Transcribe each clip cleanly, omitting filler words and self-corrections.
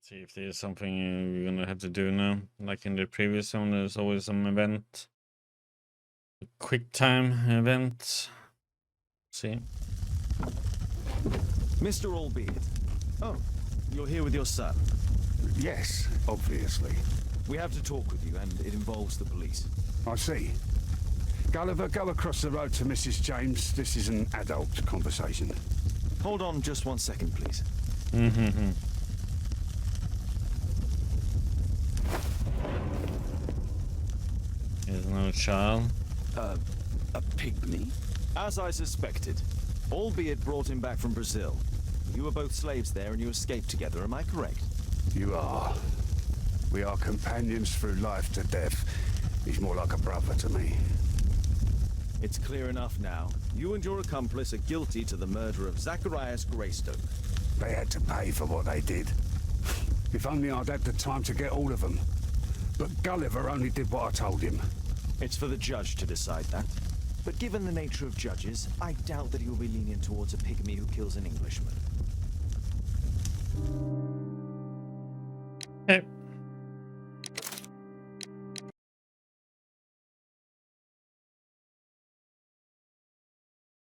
See if there's something we're gonna have to do now. Like in the previous one, there's always some event. A quick time event. See. Mr. Albeit. Oh, you're here with your son. Yes, obviously. We have to talk with you, and it involves the police. I see. Gulliver, go across the road to Mrs. James. This is an adult conversation. Hold on just 1 second, please. Mm-hmm. There's no child. A pygmy? As I suspected. Albeit brought him back from Brazil. You were both slaves there and you escaped together, am I correct? You are. We are companions through life to death. He's more like a brother to me. It's clear enough now. You and your accomplice are guilty to the murder of Zacharias Greystoke. They had to pay for what they did. If only I'd had the time to get all of them. But Gulliver only did what I told him. It's for the judge to decide that. But given the nature of judges, I doubt that he will be lenient towards a pygmy who kills an Englishman. Okay.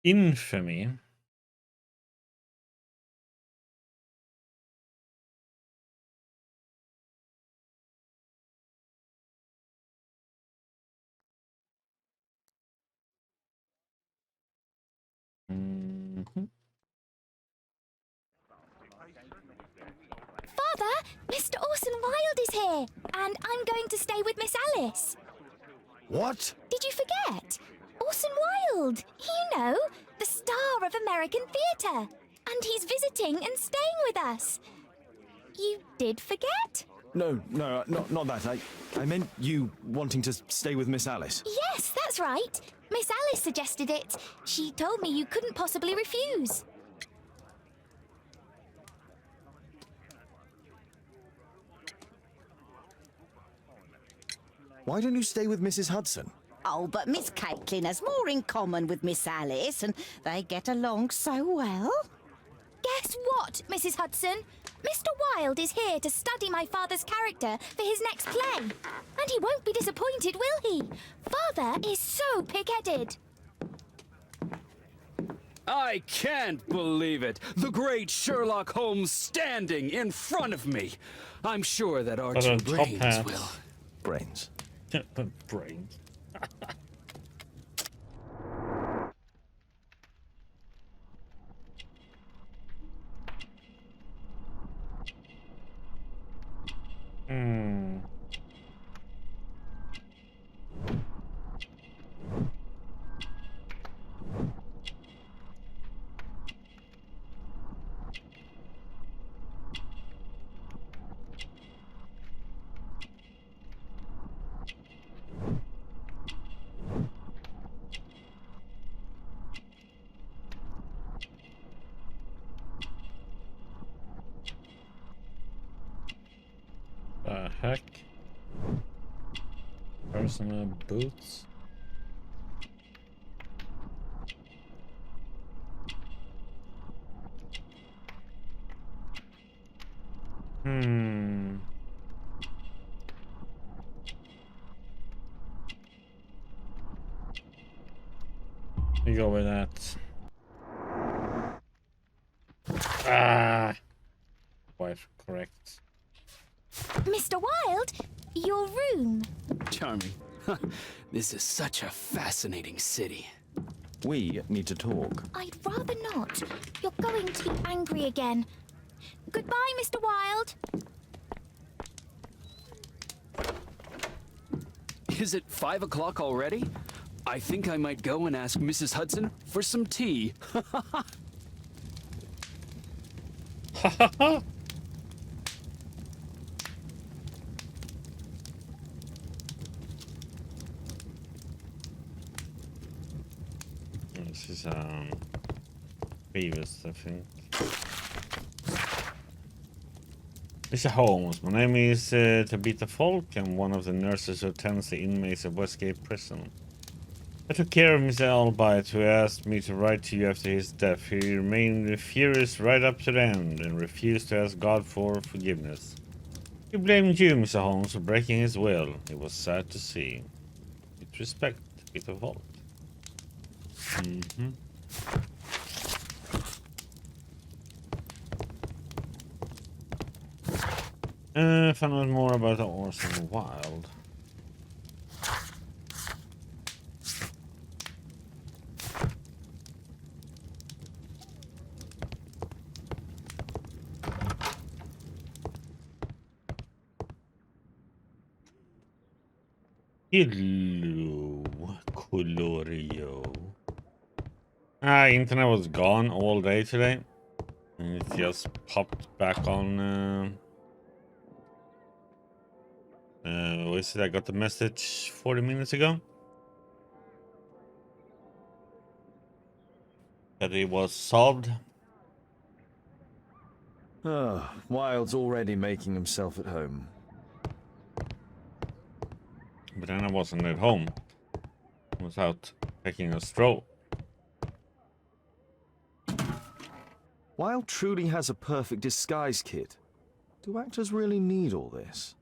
Infamy. Mm-hmm. Father, Mr. Orson Wilde is here, and I'm going to stay with Miss Alice. What? Did you forget? Orson Wilde, you know, the star of American theatre. And he's visiting and staying with us. You did forget? No, not that. I meant you wanting to stay with Miss Alice. Yes, that's right. Miss Alice suggested it. She told me you couldn't possibly refuse. Why don't you stay with Mrs. Hudson? Oh, but Miss Caitlin has more in common with Miss Alice, and they get along so well. Guess what, Mrs. Hudson? Mr. Wilde is here to study my father's character for his next play. And he won't be disappointed, will he? Father is so pig-headed. I can't believe it! The great Sherlock Holmes standing in front of me! I'm sure that our two brains will... Brains. Brains. The heck? Personal boots? We go with that. Ah! Quite correct. Mr. Wilde, your room. Charming. This is such a fascinating city. We need to talk. I'd rather not. You're going to be angry again. Goodbye, Mr. Wilde. Is it 5 o'clock already? I think I might go and ask Mrs. Hudson for some tea. This is previous, I think. Mr. Holmes, my name is Tabitha Falk. I'm one of the nurses who attends the inmates of Westgate Prison. I took care of Mr. Albright, who asked me to write to you after his death. He remained furious right up to the end and refused to ask God for forgiveness. He blamed you, Mr. Holmes, for breaking his will. It was sad to see. With respect, Peter Holt. Find out more about Orson Wilde. Hello, Colorio. Internet was gone all day today. And it just popped back on. What is it? I got the message 40 minutes ago that it was solved. Ah, Wilde's already making himself at home. But then I wasn't at home. I was out taking a stroll. Wilde truly has a perfect disguise kit. Do actors really need all this?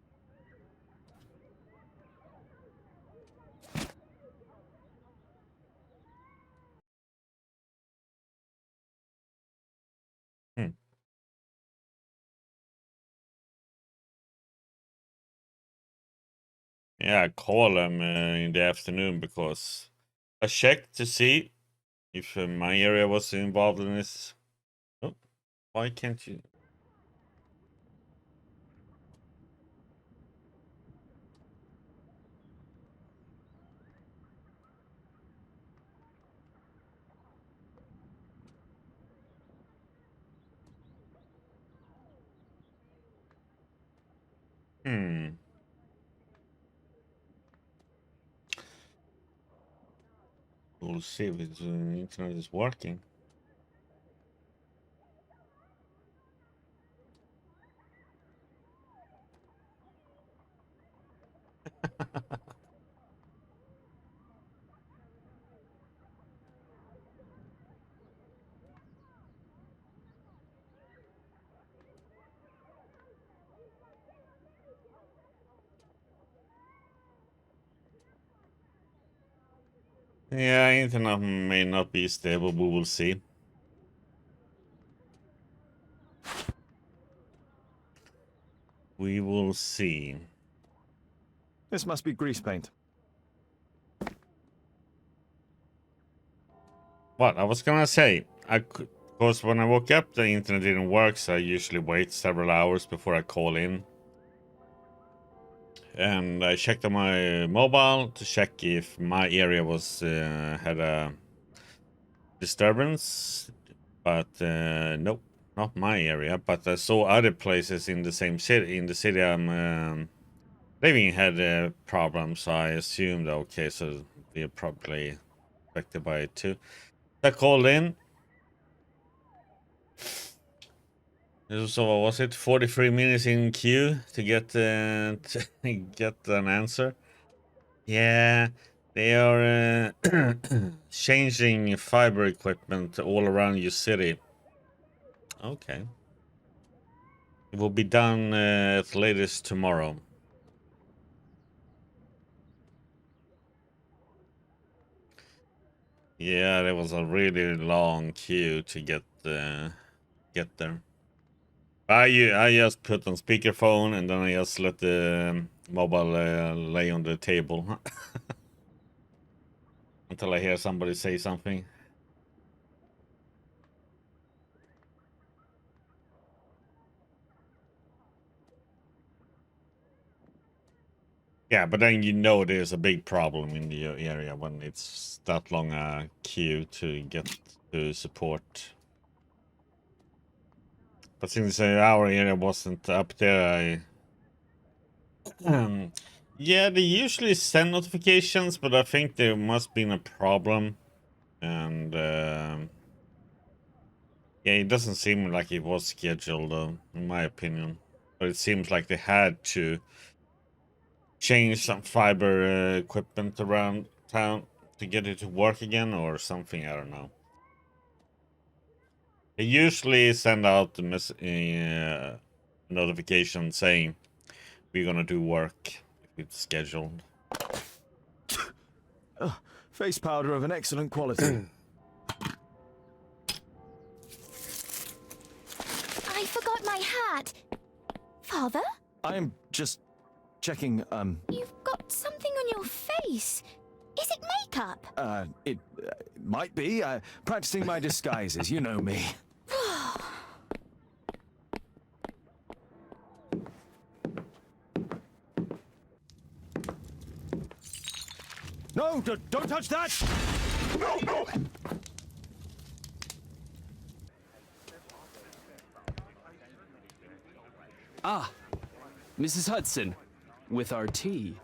Yeah, I call them in the afternoon because I checked to see if my area was involved in this. Oh, why can't you? We'll see if the internet is working. Yeah, internet may not be stable, but we'll see. We will see. This must be grease paint. What I was gonna say, of course, when I woke up, the internet didn't work, so I usually wait several hours before I call in. And I checked on my mobile to check if my area was had a disturbance, but nope, not my area. But I saw other places in the same city, in the city I'm living, had problems. So I assumed, okay, so they're probably affected by it too. I called in. So was it 43 minutes in queue to get get an answer? Yeah, they are changing fiber equipment all around your city. Okay. It will be done at latest tomorrow. Yeah, there was a really long queue to get there. I just put on speakerphone and then I just let the mobile lay on the table until I hear somebody say something. Yeah, but then you know there's a big problem in the area when it's that long a queue to get to support. But since our area wasn't up there, yeah, they usually send notifications, but I think there must been a problem. And yeah, it doesn't seem like it was scheduled, in my opinion. But it seems like they had to change some fiber equipment around town to get it to work again or something. I don't know. They usually send out the notification saying we're gonna do work if it's scheduled. Face powder of an excellent quality. I forgot my hat. Father? I'm just checking, You've got something on your face. Is it makeup? it might be. Practicing my disguises, you know me. No, don't touch that! No, no! Ah, Mrs. Hudson, with our tea.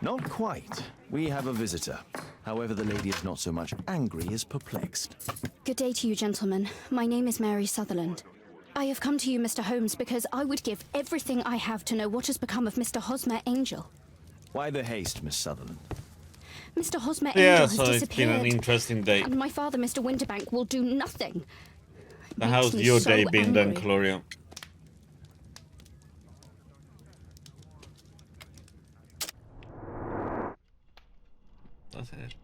Not quite. We have a visitor. However, the lady is not so much angry as perplexed. Good day to you, gentlemen. My name is Mary Sutherland. I have come to you, Mr. Holmes, because I would give everything I have to know what has become of Mr. Hosmer Angel. Why the haste, Miss Sutherland? Mr. Hosmer Yeah, Angel has so it's been disappeared. an interesting day. And my father, Mr. Winterbank, will do nothing. So how's your day been then, Gloria? That's it.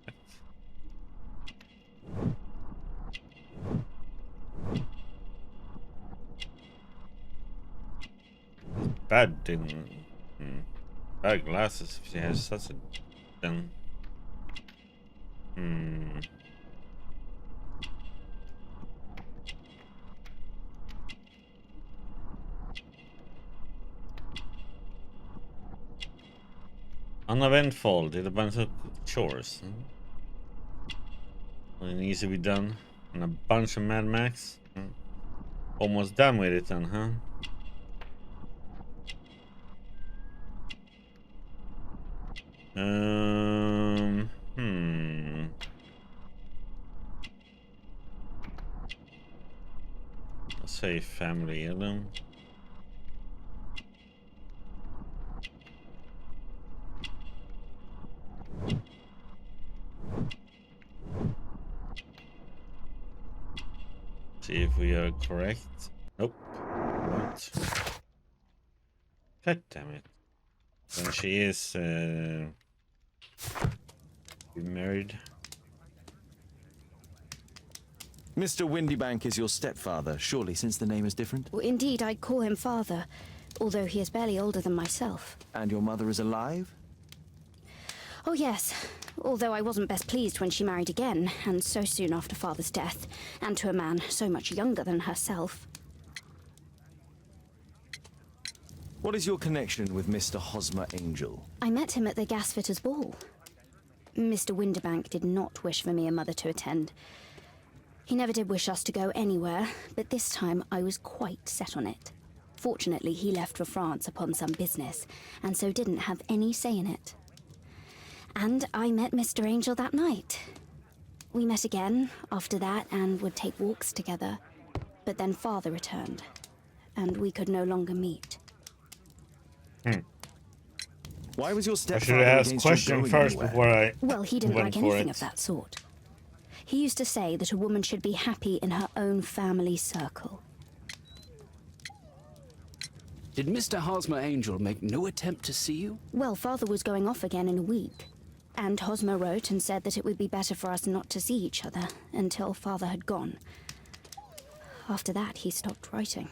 Bad didn't. Bad glasses if she has such a then. Uneventful, did a bunch of chores. Something needs to be done. And a bunch of Mad Max. Almost done with it then, huh? Let's say family heirloom. See if we are correct. Nope. What? God damn it. Then she is married. Mr. Windybank is your stepfather, surely, since the name is different? Well, indeed, I call him father, although he is barely older than myself. And your mother is alive? Oh, yes. Although I wasn't best pleased when she married again, and so soon after father's death, and to a man so much younger than herself. What is your connection with Mr. Hosmer Angel? I met him at the gasfitters' ball. Mr. Winterbank did not wish for me and Mother to attend. He never did wish us to go anywhere, but this time I was quite set on it. Fortunately, he left for France upon some business, and so didn't have any say in it. And I met Mr. Angel that night. We met again after that and would take walks together. But then Father returned, and we could no longer meet. Why was your I stepfather should have asked against question you going first anywhere? before I Well, he didn't went like for anything it. of that sort. He used to say that a woman should be happy in her own family circle. Did Mr. Hosmer Angel make no attempt to see you? Well, Father was going off again in a week. And Hosmer wrote and said that it would be better for us not to see each other until Father had gone. After that, he stopped writing.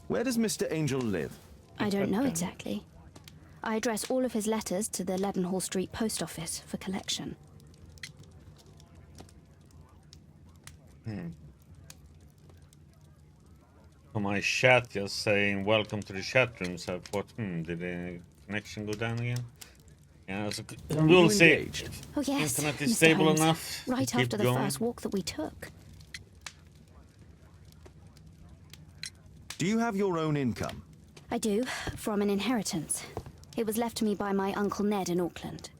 Where does Mr. Angel live? I don't know exactly. I address all of his letters to the Leadenhall Street Post Office for collection. For my chat just saying welcome to the chat room, so I thought, did the connection go down again? Yeah, so we'll see. Engaged? Oh yes, Internet is Mr. stable Holmes. enough to Right keep after the going. first walk that we took. Do you have your own income? I do, from an inheritance. It was left to me by my Uncle Ned in Auckland.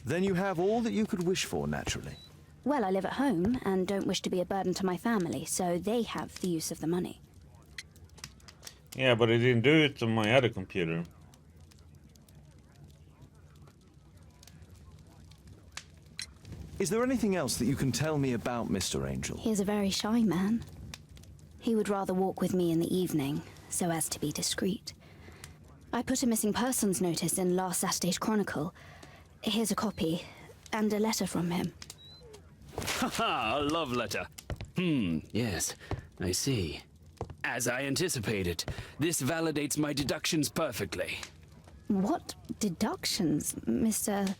Then you have all that you could wish for, naturally. Well, I live at home and don't wish to be a burden to my family, so they have the use of the money. Yeah, but it didn't do it on my other computer. Is there anything else that you can tell me about Mr. Angel? He is a very shy man. He would rather walk with me in the evening, so as to be discreet. I put a missing persons notice in last Saturday's Chronicle. Here's a copy, and a letter from him. Haha, a love letter. Yes, I see. As I anticipated, this validates my deductions perfectly. What deductions, Mr.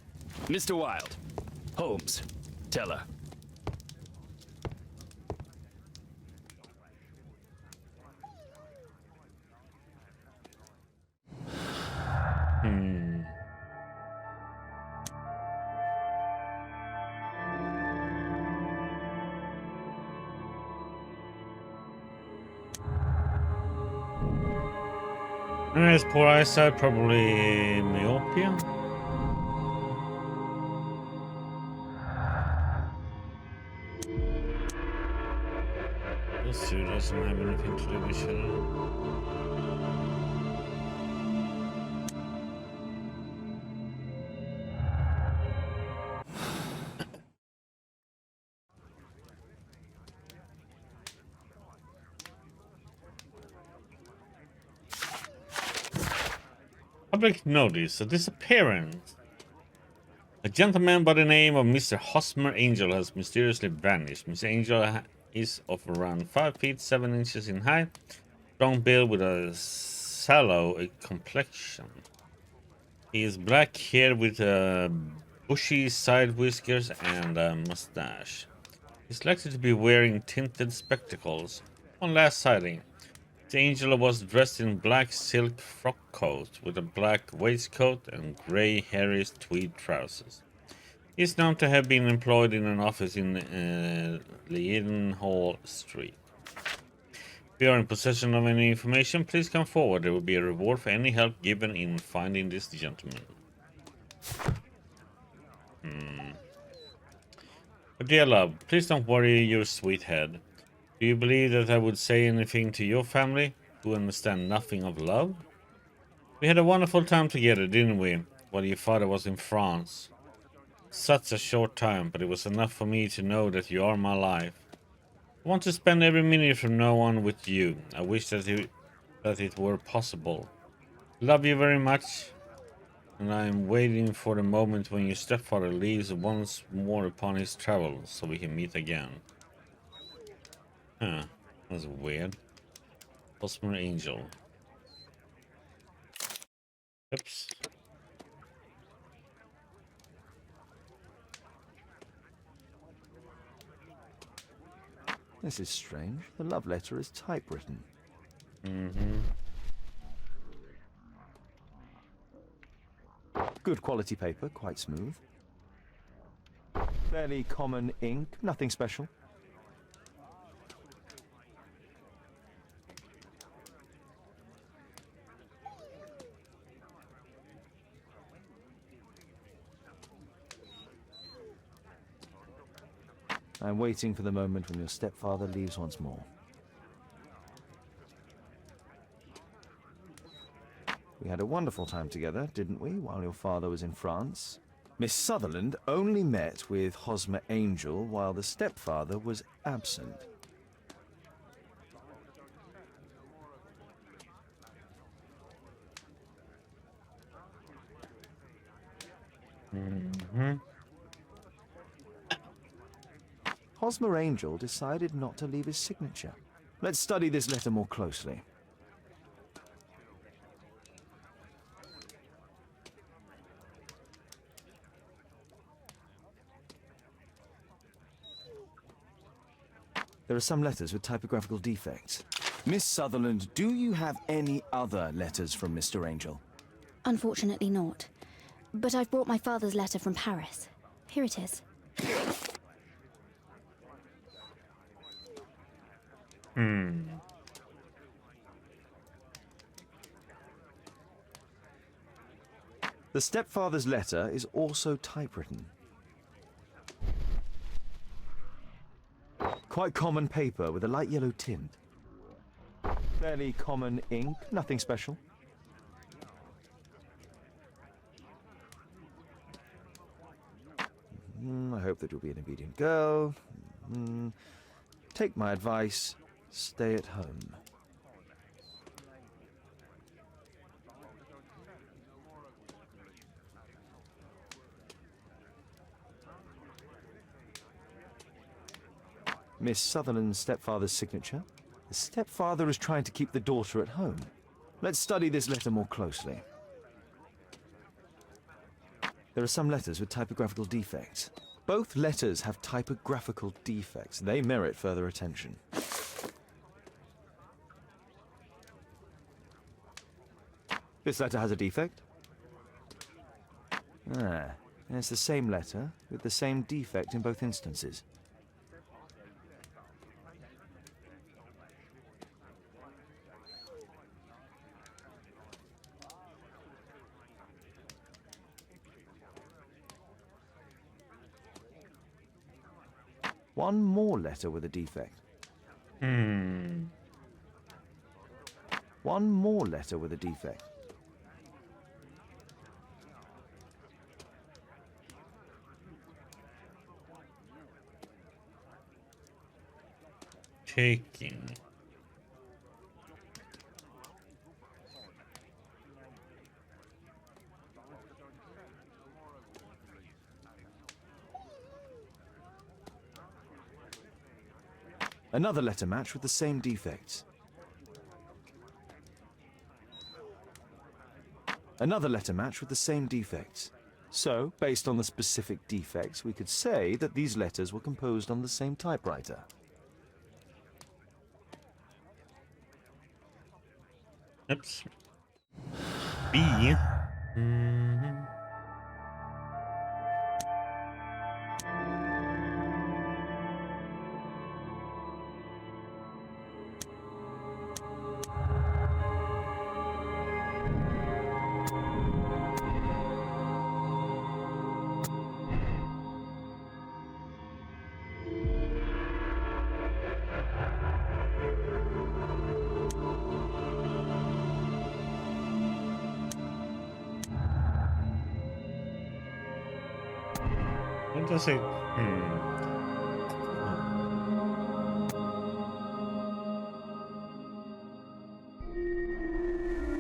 Mr. Wilde. Holmes. Tell her. His poor eyesight, probably myopia. This suit doesn't have anything to do with Sherlock. Public notice: a disappearance. A gentleman by the name of Mr. Hosmer Angel has mysteriously vanished. Mr. Angel is of around 5 feet 7 inches in height, strong build with a sallow complexion. He is black hair with bushy side whiskers and a mustache. He's likely to be wearing tinted spectacles. On last sighting, the Angel was dressed in black silk frock coat with a black waistcoat and grey hairy tweed trousers. He is known to have been employed in an office in Leadenhall Street. If you are in possession of any information, please come forward. There will be a reward for any help given in finding this gentleman. But dear love, please don't worry your sweet head. Do you believe that I would say anything to your family, who understand nothing of love? We had a wonderful time together, didn't we, while your father was in France? Such a short time, but it was enough for me to know that you are my life. I want to spend every minute from now on with you. I wish that it were possible. Love you very much, and I am waiting for the moment when your stepfather leaves once more upon his travels, so we can meet again. Huh, that's weird. Hosmer Angel. Oops. This is strange. The love letter is typewritten. Good quality paper, quite smooth. Fairly common ink, nothing special. I'm waiting for the moment when your stepfather leaves once more. We had a wonderful time together, didn't we, while your father was in France? Miss Sutherland only met with Hosmer Angel while the stepfather was absent. Hosmer Angel decided not to leave his signature. Let's study this letter more closely. There are some letters with typographical defects. Miss Sutherland, do you have any other letters from Mr. Angel? Unfortunately not. But I've brought my father's letter from Paris. Here it is. The stepfather's letter is also typewritten. Quite common paper with a light yellow tint. Fairly common ink, nothing special. I hope that you'll be an obedient girl. Take my advice, stay at home. Miss Sutherland's stepfather's signature. The stepfather is trying to keep the daughter at home. Let's study this letter more closely. There are some letters with typographical defects. Both letters have typographical defects. They merit further attention. This letter has a defect. Ah, and it's the same letter with the same defect in both instances. One more letter with a defect. One more letter with a defect. Taking. Another letter match with the same defects. Another letter match with the same defects. So, based on the specific defects, we could say that these letters were composed on the same typewriter. Oops. B. What does it?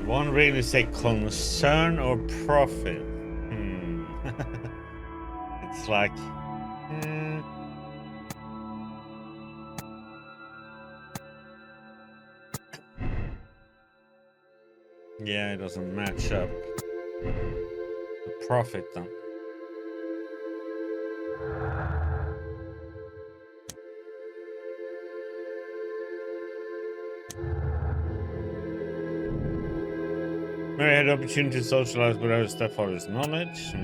One really say concern or profit? It's like. Yeah, it doesn't match up. The profit then. Mary had the opportunity to socialize with her stepfather's knowledge.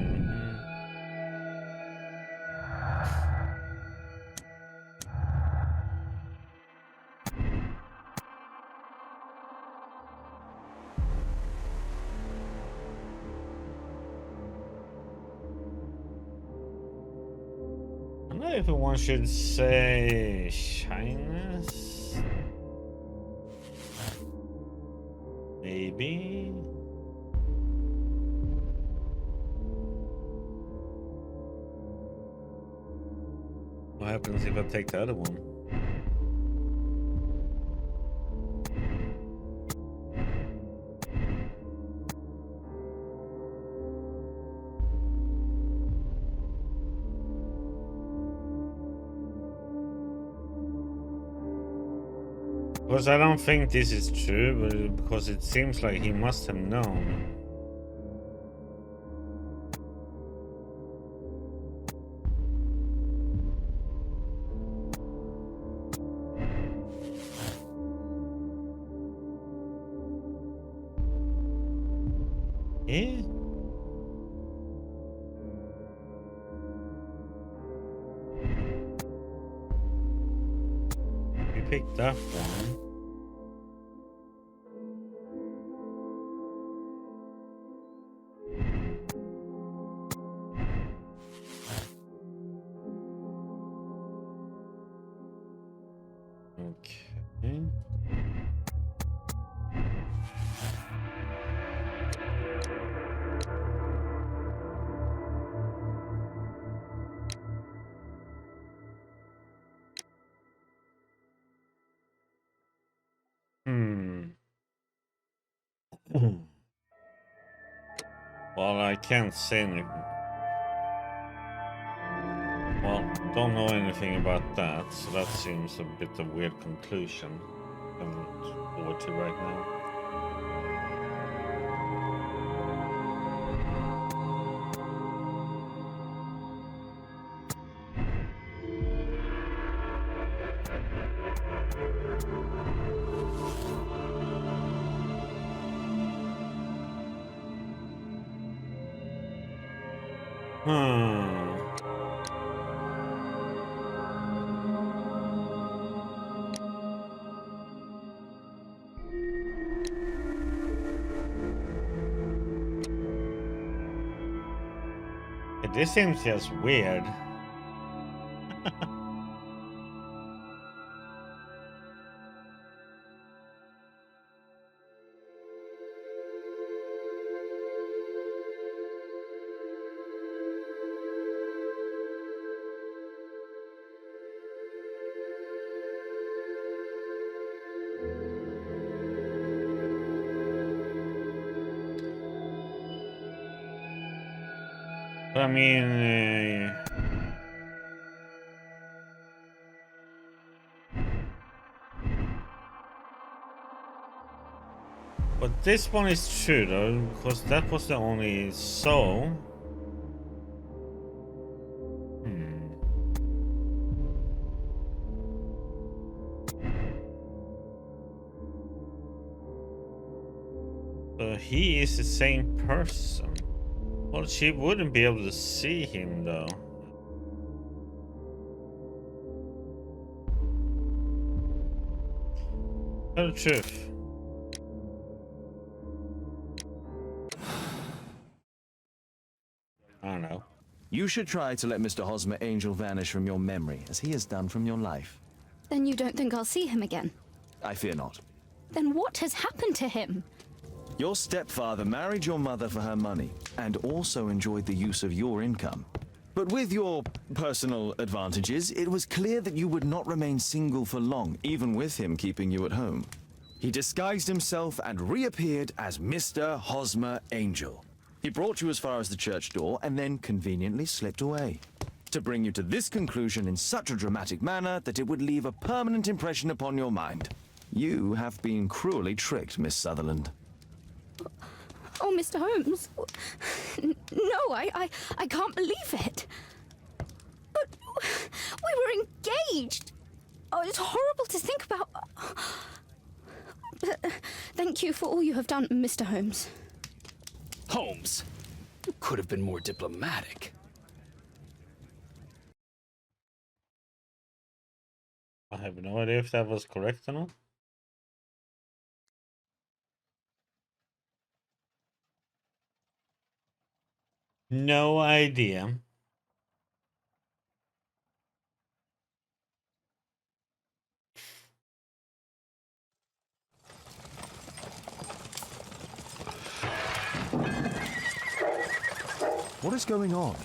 I don't know if one should say shyness. Maybe. What happens if I take the other one? Because I don't think this is true, but because it seems like he must have known. Yeah. We picked that one. Okay. Well, I can't say anything. Well, don't know anything about that, so that seems a bit of a weird conclusion I'm forward to right now. This seems just weird. I mean, but this one is true though, because that was the only so. So he is the same person. Well, she wouldn't be able to see him though. Tell the truth. I don't know. You should try to let Mr. Hosmer Angel vanish from your memory, as he has done from your life. Then you don't think I'll see him again? I fear not. Then what has happened to him? Your stepfather married your mother for her money, and also enjoyed the use of your income. But with your personal advantages, it was clear that you would not remain single for long, even with him keeping you at home. He disguised himself and reappeared as Mr. Hosmer Angel. He brought you as far as the church door, and then conveniently slipped away. To bring you to this conclusion in such a dramatic manner that it would leave a permanent impression upon your mind. You have been cruelly tricked, Miss Sutherland. Oh, Mr. Holmes. No, I can't believe it. But we were engaged. Oh, it's horrible to think about. But thank you for all you have done, Mr. Holmes. Holmes, you could have been more diplomatic. I have no idea if that was correct or not. No idea. What is going on?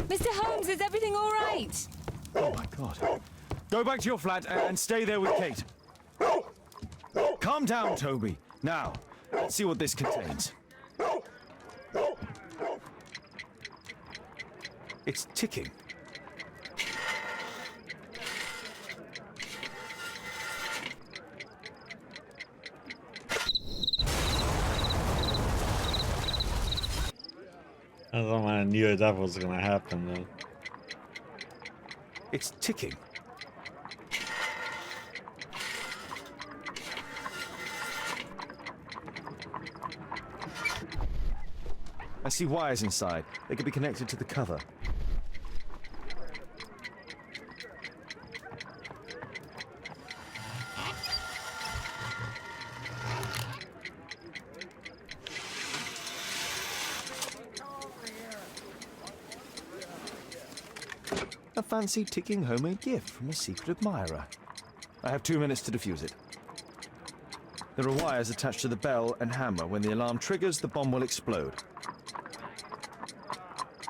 Mr. Holmes, is everything all right? Oh my God. Go back to your flat and stay there with Kate. Calm down, Toby. Now, let's see what this contains. It's ticking. I don't know, I knew that was gonna happen though. It's ticking. I see wires inside. They could be connected to the cover. A fancy ticking homemade gift from a secret admirer. I have 2 minutes to defuse it. There are wires attached to the bell and hammer. When the alarm triggers, the bomb will explode.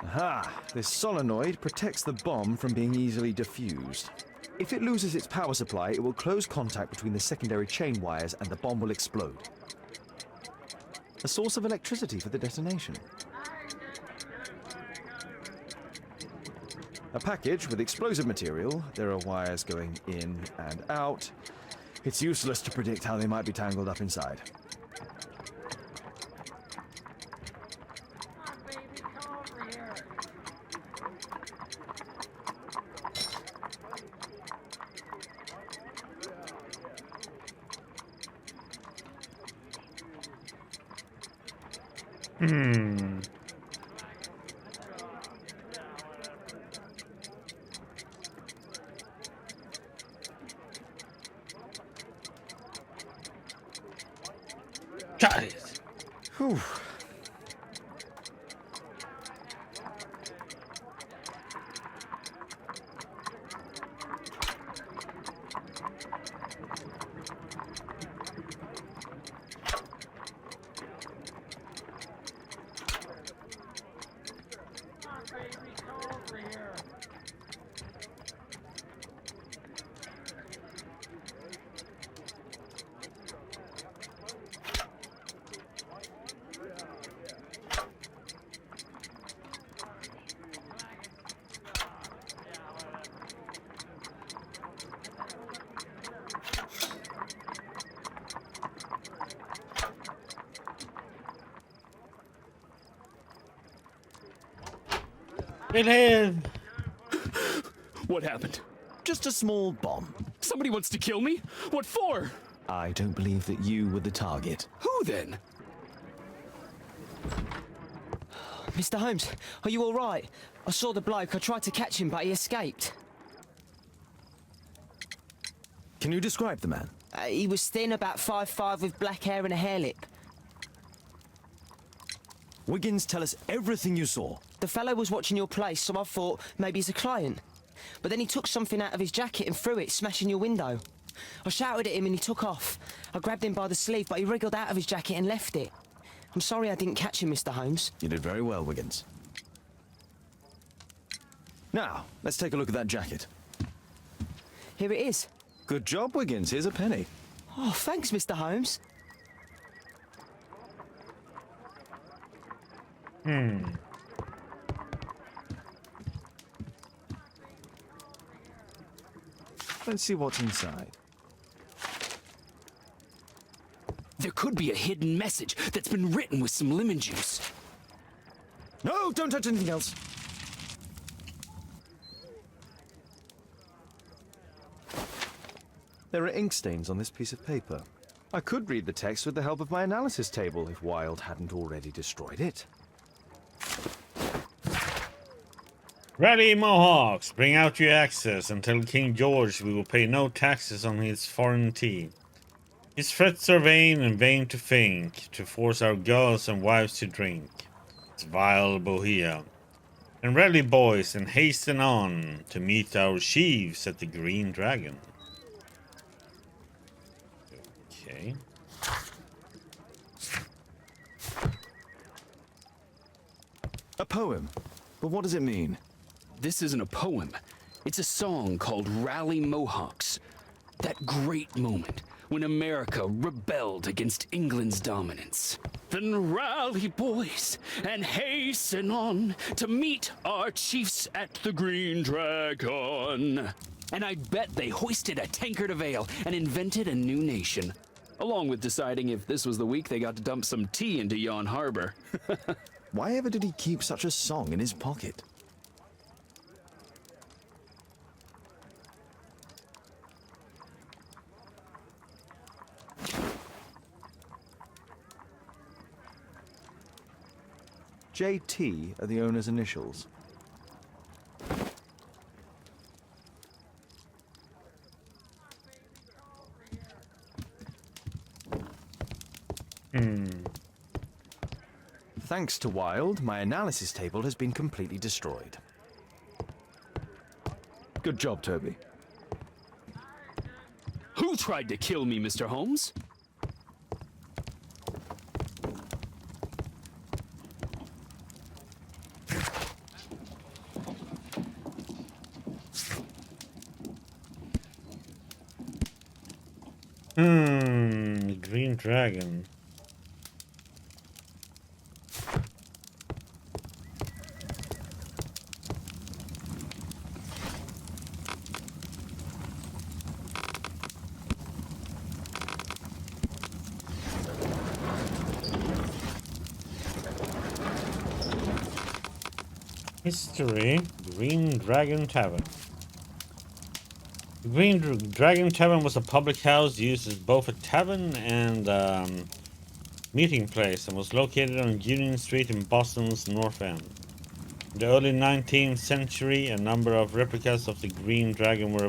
Aha! This solenoid protects the bomb from being easily diffused. If it loses its power supply, it will close contact between the secondary chain wires and the bomb will explode. A source of electricity for the detonation. A package with explosive material. There are wires going in and out. It's useless to predict how they might be tangled up inside. Got it. Whew. Kill him. What happened? Just a small bomb. Somebody wants to kill me? What for? I don't believe that you were the target. Who then? Mr. Holmes, are you all right? I saw the bloke. I tried to catch him, but he escaped. Can you describe the man? He was thin, about 5'5", with black hair and a hair lip. Wiggins, tell us everything you saw. The fellow was watching your place, so I thought maybe he's a client. But then he took something out of his jacket and threw it, smashing your window. I shouted at him and he took off. I grabbed him by the sleeve, but he wriggled out of his jacket and left it. I'm sorry I didn't catch him, Mr. Holmes. You did very well, Wiggins. Now, let's take a look at that jacket. Here it is. Good job, Wiggins. Here's a penny. Oh, thanks, Mr. Holmes. Let's see what's inside. There could be a hidden message that's been written with some lemon juice. No, don't touch anything else. There are ink stains on this piece of paper. I could read the text with the help of my analysis table if Wilde hadn't already destroyed it. Ready, Mohawks! Bring out your axes and tell King George we will pay no taxes on his foreign tea. His threats are vain and vain to think, to force our girls and wives to drink. It's vile Bohea. And ready, boys, and hasten on to meet our chiefs at the Green Dragon. Okay. A poem. But what does it mean? This isn't a poem. It's a song called Rally Mohawks. That great moment when America rebelled against England's dominance. Then rally, boys, and hasten on to meet our chiefs at the Green Dragon. And I bet they hoisted a tankard of ale and invented a new nation. Along with deciding if this was the week they got to dump some tea into yon harbor. Why ever did he keep such a song in his pocket? JT are the owner's initials. Thanks to Wilde, my analysis table has been completely destroyed. Good job, Toby. Who tried to kill me, Mr. Holmes? Green Dragon. History, Green Dragon Tavern. The Dragon Tavern was a public house used as both a tavern and meeting place and was located on Union Street in Boston's North End. In the early 19th century, a number of replicas of the Green Dragon were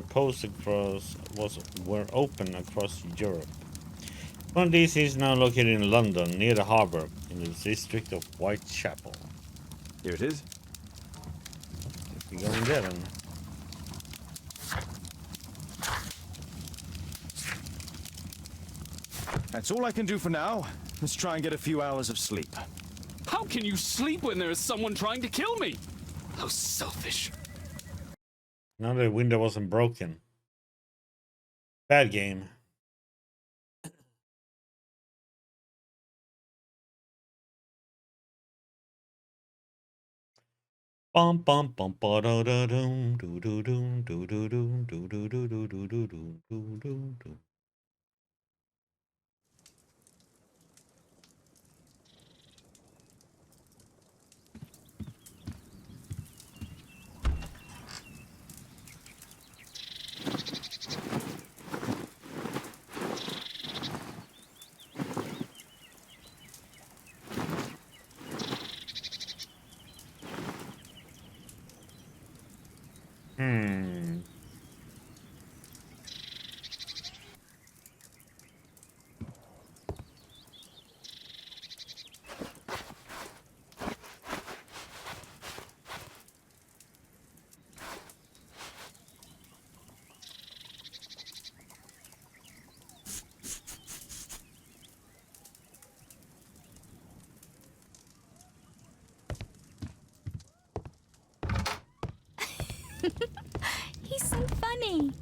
open across Europe. One of these is now located in London, near the harbour, in the district of Whitechapel. Here it is. We go in there then. That's all I can do for now. Let's try and get a few hours of sleep. How can you sleep when there is someone trying to kill me? How selfish. Now the window wasn't broken. Bad game. Bum bum bum ba da da dum do do dum do do dum do do do do do do do do do. He's so funny.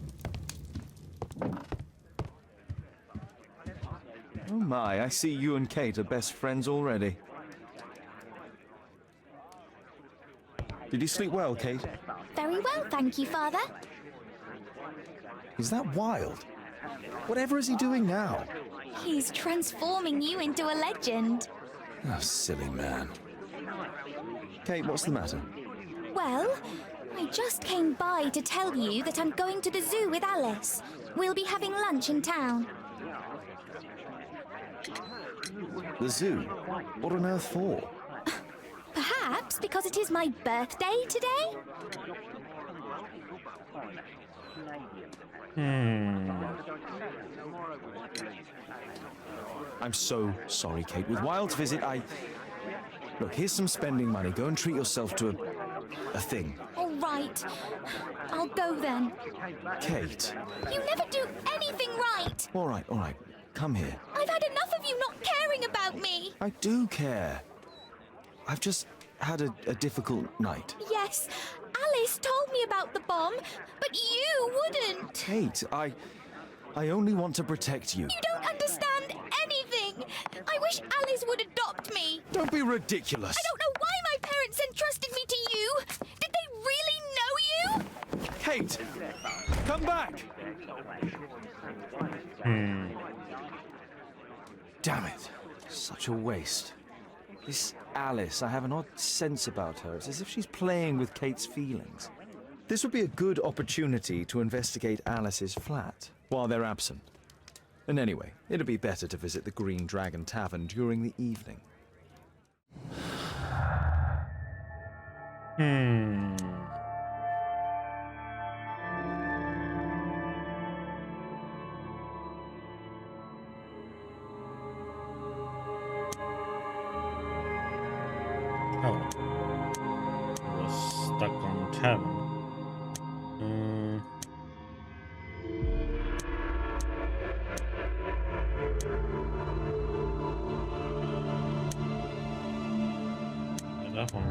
Oh my, I see you and Kate are best friends already. Did you sleep well, Kate? Very well, thank you, Father. Is that Wild? Whatever is he doing now? He's transforming you into a legend. Oh, silly man. Kate, what's the matter? Well, I just came by to tell you that I'm going to the zoo with Alice. We'll be having lunch in town. The zoo? What on earth for? Perhaps because it is my birthday today? I'm so sorry, Kate. With Wild's visit, Look, here's some spending money. Go and treat yourself to a thing. All right. I'll go then. Kate. You never do anything right. All right. Come here. I've had enough of you not caring about me. I do care. I've just had a difficult night. Yes, Alice told me about the bomb, but you wouldn't. Kate, I only want to protect you. You don't understand anything. I wish Alice would adopt me. Don't be ridiculous. I don't know why my parents entrusted me to you. Did they really know you? Kate, come back. Damn it. Such a waste. This Alice, I have an odd sense about her. It's as if she's playing with Kate's feelings. This would be a good opportunity to investigate Alice's flat while they're absent. And anyway, it'd be better to visit the Green Dragon Tavern during the evening. Oh. I was stuck on tavern. That one.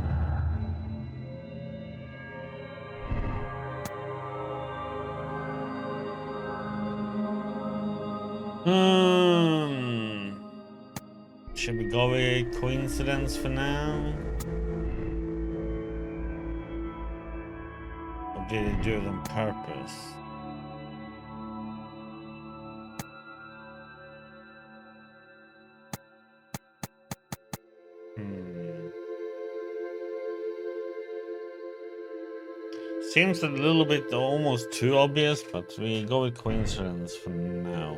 Should we go with coincidence for now? Or did he do it on purpose? Seems a little bit almost too obvious, but we go with coincidence for now.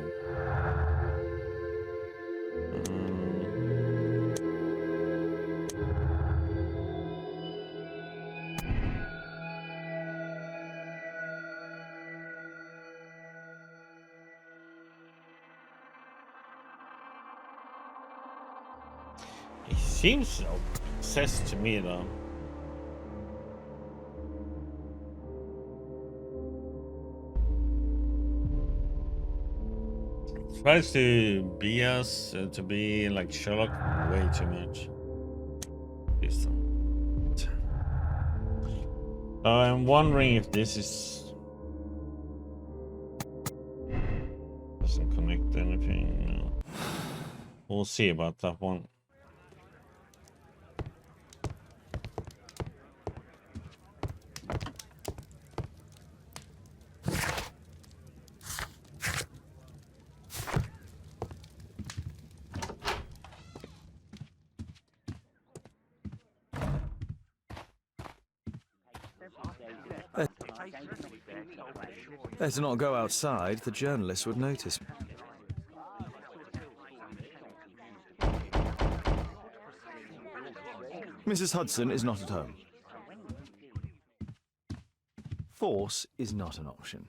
It seems obsessed to me though. Tries to be us, to be like Sherlock way too much. I'm wondering if this is doesn't connect anything. No. We'll see about that one. Better not go outside, the journalists would notice. Mrs. Hudson is not at home. Force is not an option.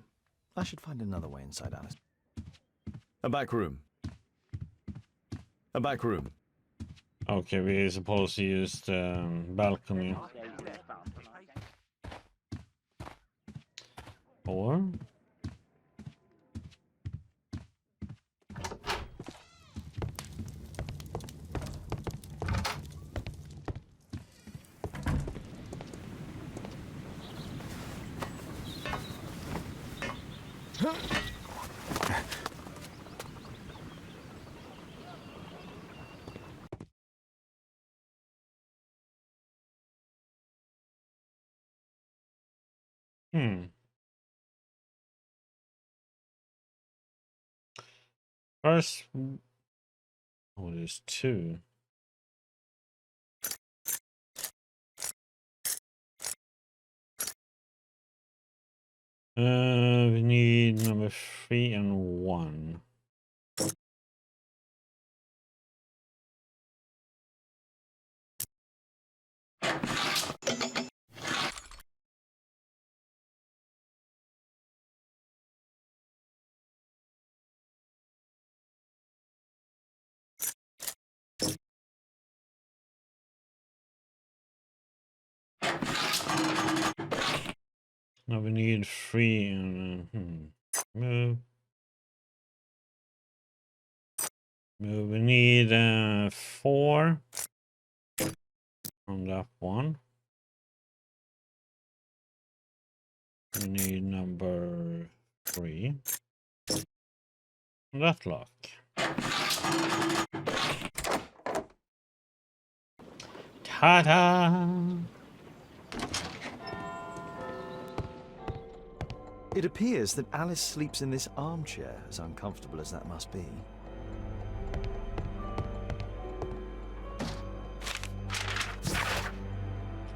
I should find another way inside Alice. A back room. A back room. Okay, we're supposed to use the balcony. Or first, oh, there's two. We need number 3 and 1. Now we need 3 and move. We need 4 on that one. We need number 3 on that lock. Ta-da! It appears that Alice sleeps in this armchair, as uncomfortable as that must be.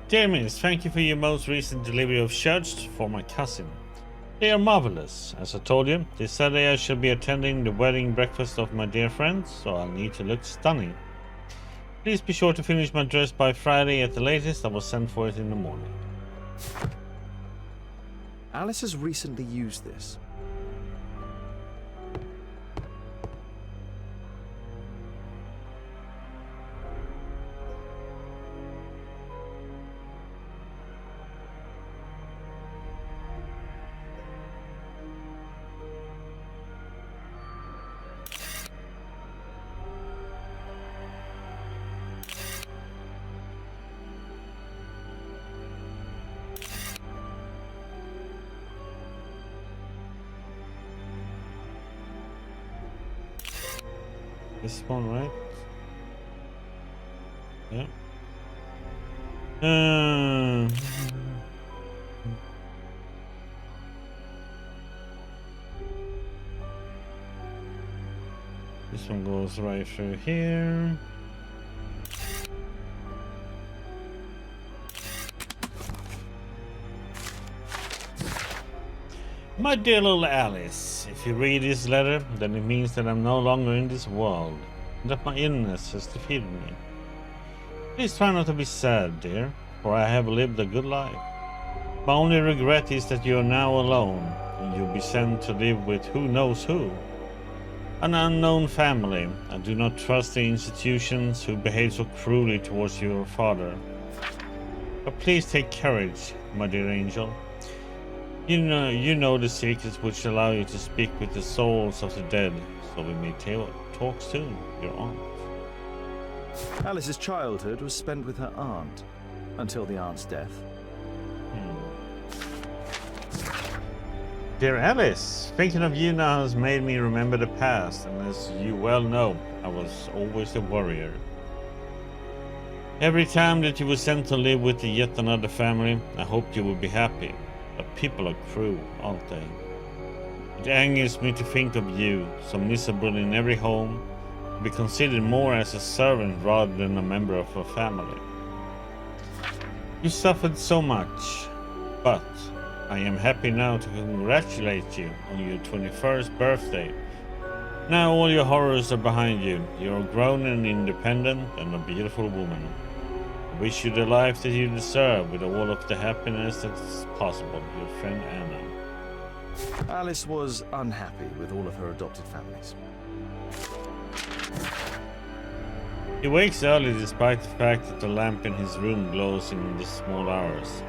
Dear Miss, thank you for your most recent delivery of shirts for my cousin. They are marvelous. As I told you, this Saturday I shall be attending the wedding breakfast of my dear friends, so I'll need to look stunning. Please be sure to finish my dress by Friday at the latest. I will send for it in the morning. Alice has recently used this. This one, right? Yeah. This one goes right through here. My dear little Alice, if you read this letter, then it means that I'm no longer in this world, and that my illness has defeated me. Please try not to be sad, dear, for I have lived a good life. My only regret is that you are now alone, and you'll be sent to live with who knows who. An unknown family. I do not trust the institutions who behave so cruelly towards your father. But please take courage, my dear angel. You know the secrets which allow you to speak with the souls of the dead, so we may talk soon, your aunt. Alice's childhood was spent with her aunt, until the aunt's death. Dear Alice, thinking of you now has made me remember the past, and as you well know, I was always a warrior. Every time that you were sent to live with yet another family, I hoped you would be happy. But people are cruel, aren't they? It angers me to think of you, so miserable in every home, to be considered more as a servant rather than a member of a family. You suffered so much, but I am happy now to congratulate you on your 21st birthday. Now all your horrors are behind you. You are grown and independent and a beautiful woman. I wish you the life that you deserve with all of the happiness that's possible. Your friend Anna. Alice was unhappy with all of her adopted families. He wakes early despite the fact that the lamp in his room glows in the small hours.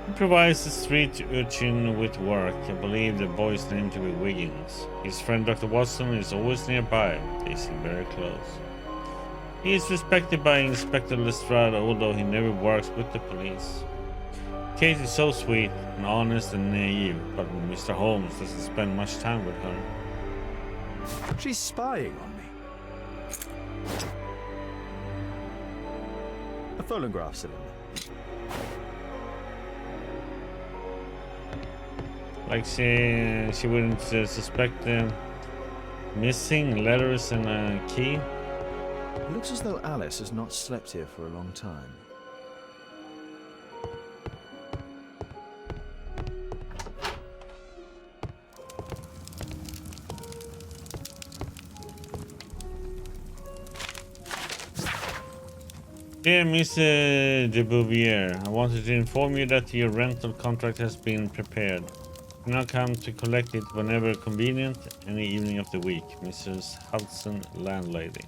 He provides the street urchin with work. I believe the boy's name to be Wiggins. His friend Dr. Watson is always nearby. They seem very close. He is respected by Inspector Lestrade, although he never works with the police. Kate is so sweet and honest and naive, but Mr. Holmes doesn't spend much time with her. She's spying on me. A phonograph cylinder. Like she wouldn't suspect missing letters and a key. It looks as though Alice has not slept here for a long time. Dear Miss de Bouvier, I wanted to inform you that your rental contract has been prepared. You now come to collect it whenever convenient, any evening of the week. Mrs. Hudson, landlady.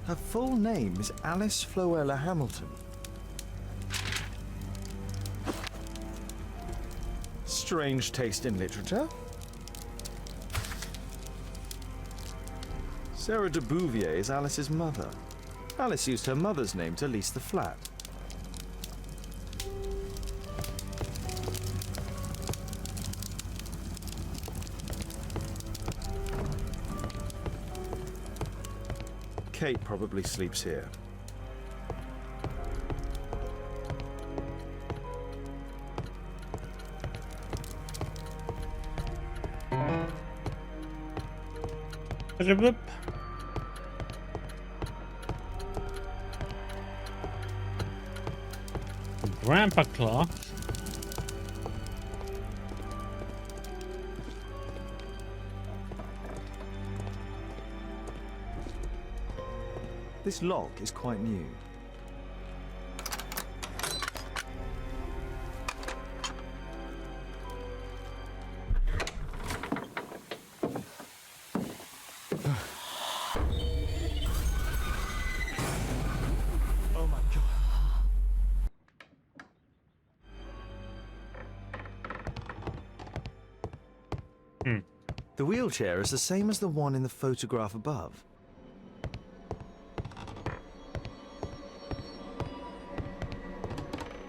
Her full name is Alice Floella Hamilton. Strange taste in literature. Sarah de Bouvier is Alice's mother. Alice used her mother's name to lease the flat. Kate probably sleeps here. Grandpa clock. This lock is quite new. Oh my God. The wheelchair is the same as the one in the photograph above.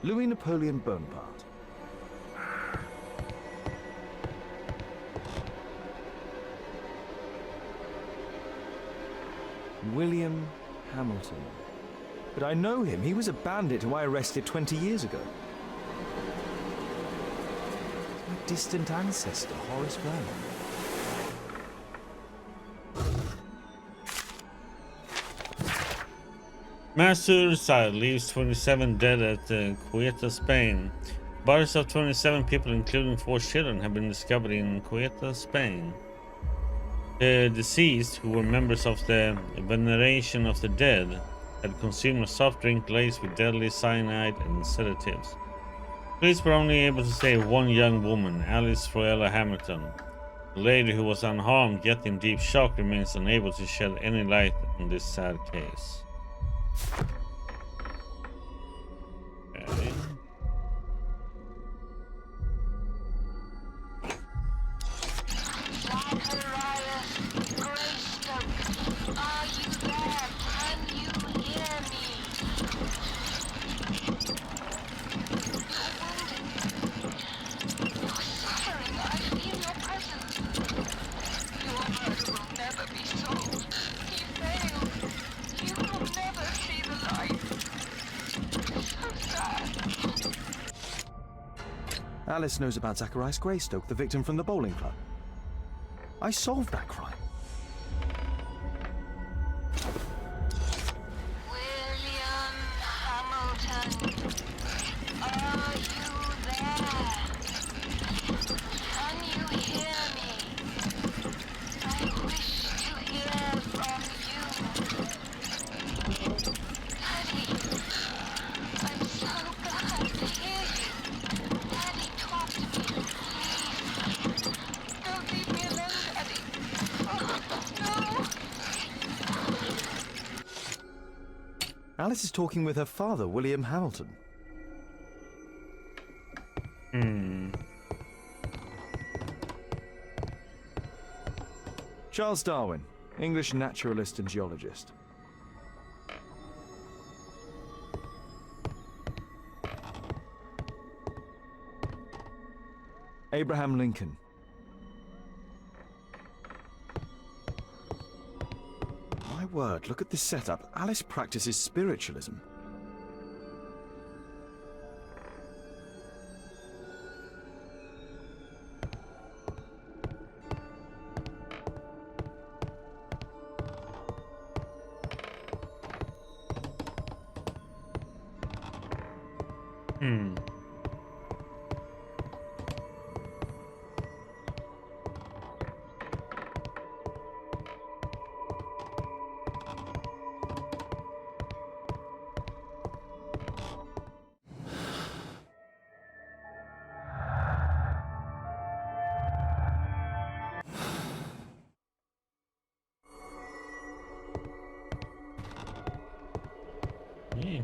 Louis Napoleon Bonaparte. William Hamilton. But I know him. He was a bandit who I arrested 20 years ago. It's my distant ancestor, Horace Vernon. Mass suicide leaves 27 dead at Ceuta, Spain. Bodies of 27 people, including 4 children, have been discovered in Ceuta, Spain. The deceased, who were members of the Veneration of the Dead, had consumed a soft drink laced with deadly cyanide and sedatives. Police were only able to save one young woman, Alice Froella Hamilton. The lady, who was unharmed yet in deep shock, remains unable to shed any light on this sad case. Okay. Alice knows about Zacharias Greystoke, the victim from the bowling club. I solved that crime. William Hamilton, are you there? Can you hear me? I wish to hear from you. Daddy, I'm so glad to hear you. Daddy, talk to me, please. Don't leave me alone, Daddy. Oh, no. Alice is talking with her father, William Hamilton. Charles Darwin, English naturalist and geologist. Abraham Lincoln. My word, look at this setup. Alice practices spiritualism.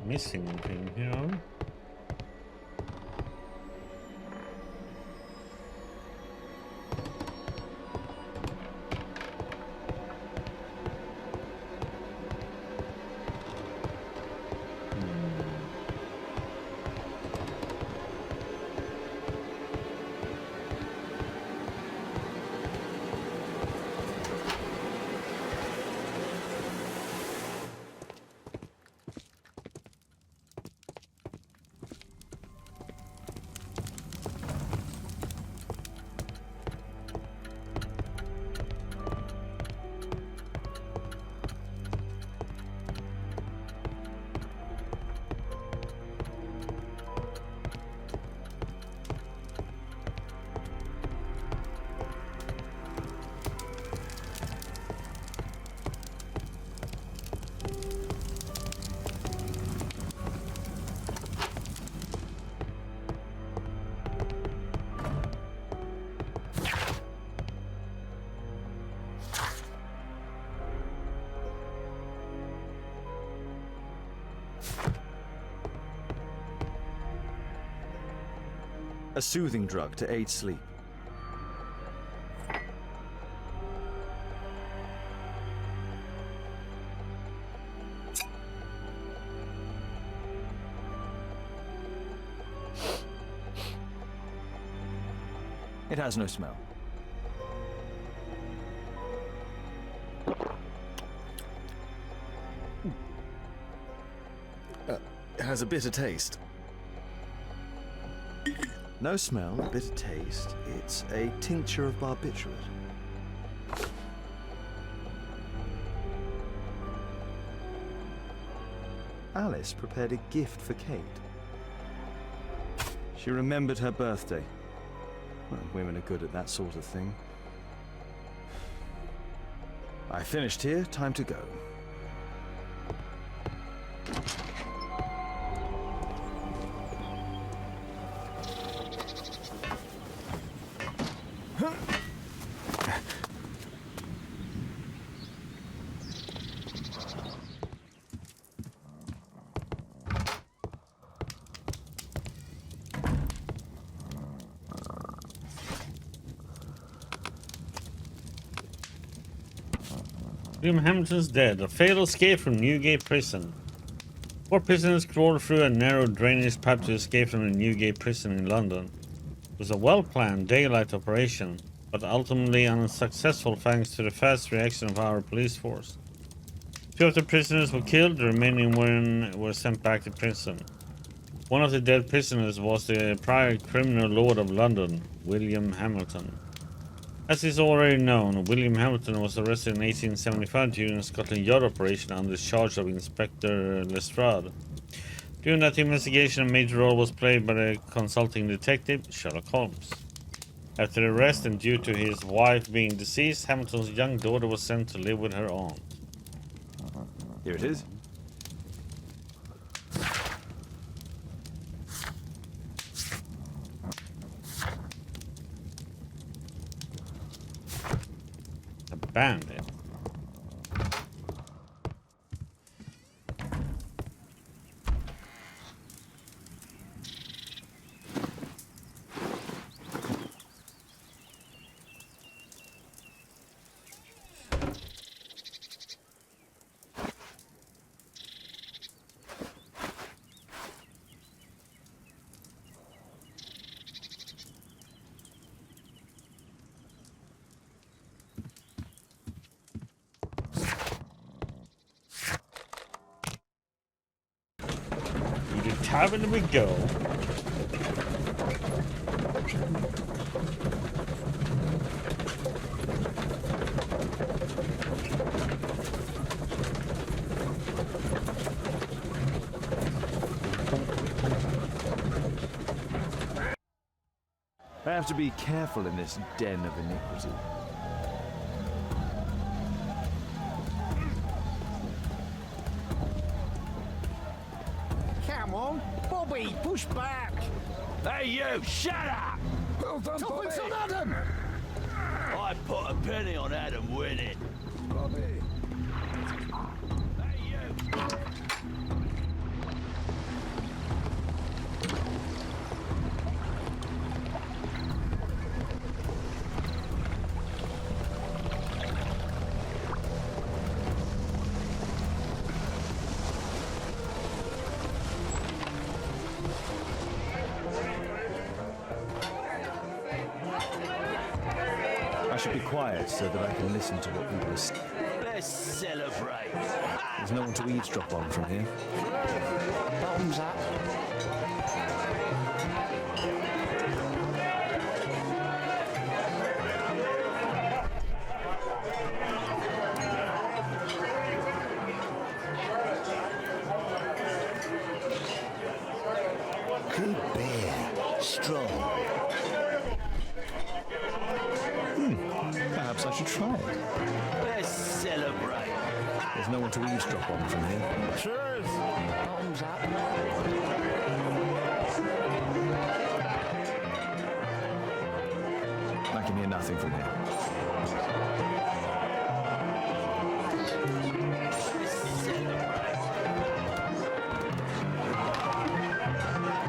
Missing anything here? A soothing drug to aid sleep. It has no smell. It has a bitter taste. No smell, bitter taste. It's a tincture of barbiturate. Alice prepared a gift for Kate. She remembered her birthday. Well, women are good at that sort of thing. I finished here, time to go. William Hamilton's dead. A fatal escape from Newgate Prison. 4 prisoners crawled through a narrow drainage pipe to escape from the Newgate Prison in London. It was a well-planned daylight operation, but ultimately unsuccessful thanks to the fast reaction of our police force. 2 of the prisoners were killed, the remaining were sent back to prison. One of the dead prisoners was the prior criminal lord of London, William Hamilton. As is already known, William Hamilton was arrested in 1875 during a Scotland Yard operation under charge of Inspector Lestrade. During that investigation, a major role was played by the consulting detective Sherlock Holmes. After the arrest and due to his wife being deceased, Hamilton's young daughter was sent to live with her aunt. Here it is. A bandit. Tavern we go. I have to be careful in this den of iniquity. Come on, Bobby, push back. Hey you, shut up! Well done, Bobby. On Adam. I put a penny on Adam winning. Bobby. Hey you! I should be quiet so that I can listen to what people are saying. Let's celebrate. There's no one to eavesdrop on from here. Bottoms up. Good beer. Strong. Perhaps I should try it. Let's celebrate. There's no one to eavesdrop on from here. Cheers. Bottoms up. I can hear nothing from here.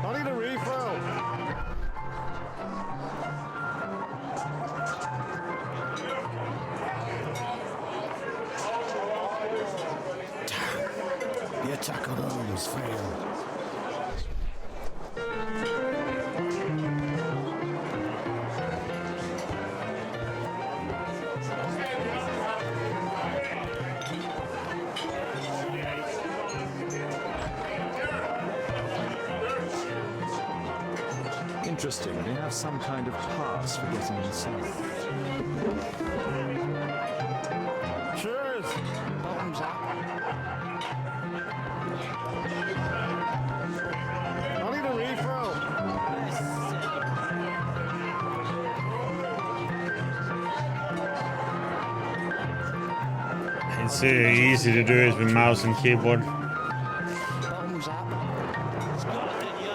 I need a refill. The attack on Holmes failed. Interesting. They have some kind of pass for getting inside. Cheers! Bottoms up. I need a refill. It's easy to do it with mouse and keyboard.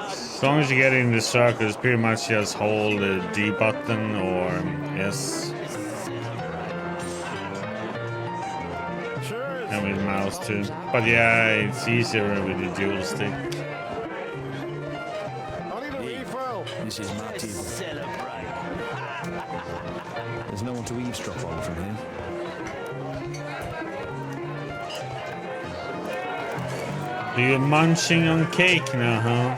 As long as you get in the circles, pretty much just hold the D button or S. And with mouse too. But yeah, it's easier with the dual stick. This is my table. There's no one to eavesdrop on from here. So you're munching on cake now, huh?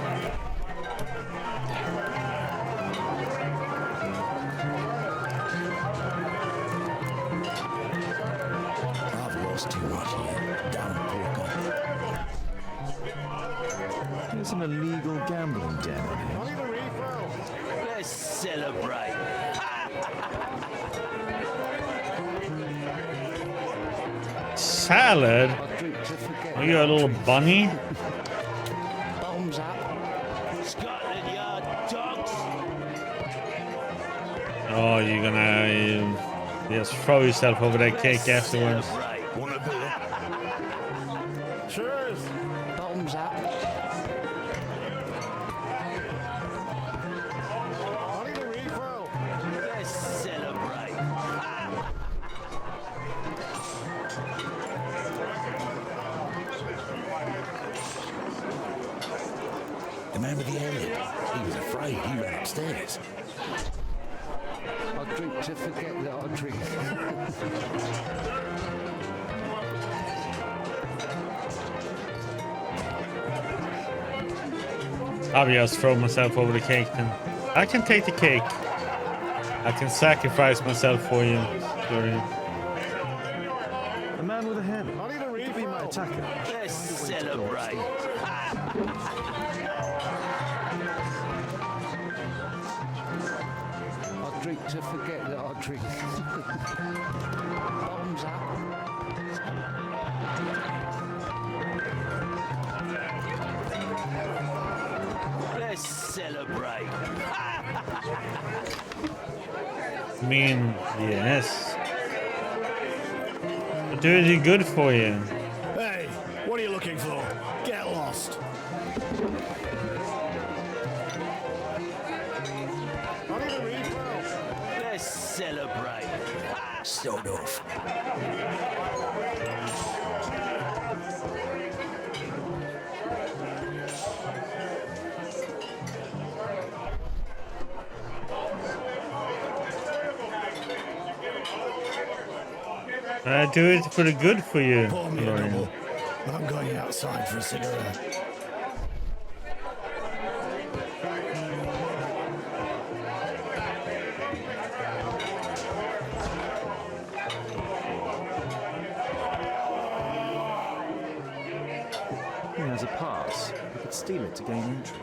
I've lost too much here. Down poker. There's an illegal gambling den in here. Let's celebrate. Salad? Are you a little bunny? Bottoms up. Scotland Yard dogs. Oh, you're gonna just throw yourself over that cake afterwards. Want a beer? Cheers. Bottoms up. I need a refill. Let's celebrate. The man with the airhead. He was afraid. He ran upstairs. I drink to forget that I drink. I'll just throw myself over the cake then. I can take the cake. I can sacrifice myself for you. Sorry. The man with the hairnet. Could be my attacker. Let's celebrate. I drink to forget that I drink. Bottoms up. Let's celebrate. I mean, yes. But do it good for you. Hey, what are you looking for? Get lost. Let's celebrate. Sod off. I do it for the good for you, Pour me a Lorraine. double. I'm going outside for a cigarette. He has a pass. We could steal it to gain entry.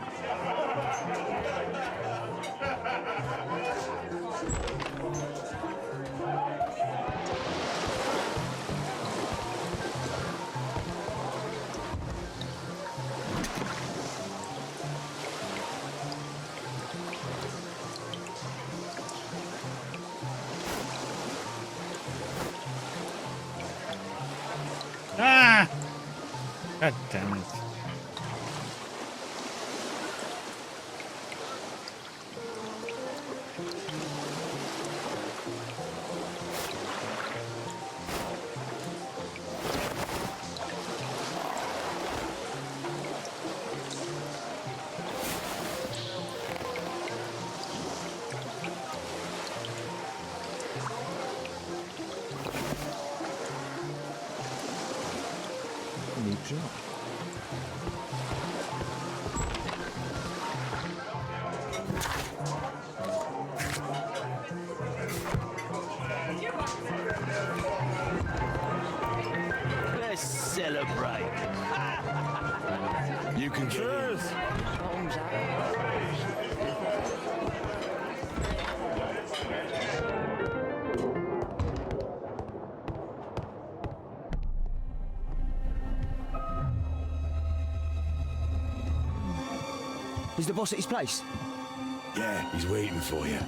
Ah! God damn it. New job. Let's celebrate. You can get in. Is the boss at his place? Yeah, he's waiting for you.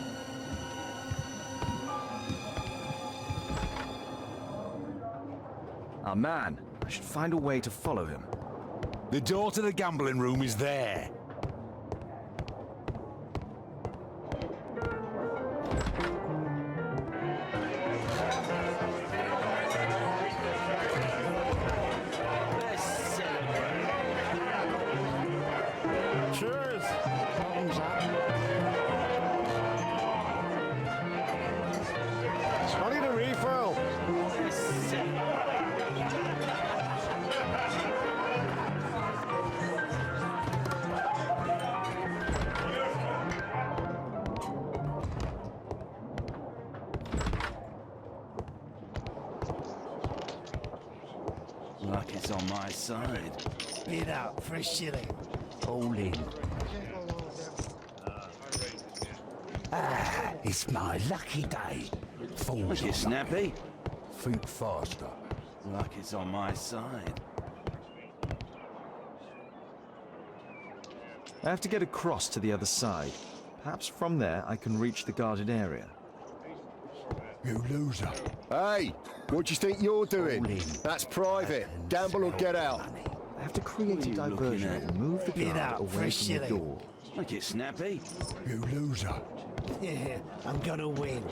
Ah, man. I should find a way to follow him. The door to the gambling room is there. Let's celebrate. Cheers! I need a refill. Let's celebrate. Luck is on my side. Bid out for a shilling. All in. Ah, it's my lucky day. Look, you snappy. Think faster. Luck is on my side. I have to get across to the other side. Perhaps from there I can reach the guarded area. You loser. Hey, what do you think you're doing? That's private. Gamble or get out. I have to create a diversion and move the Bid guard out for away a from the shilling. door. Look, you snappy. You loser. Yeah, I'm gonna win.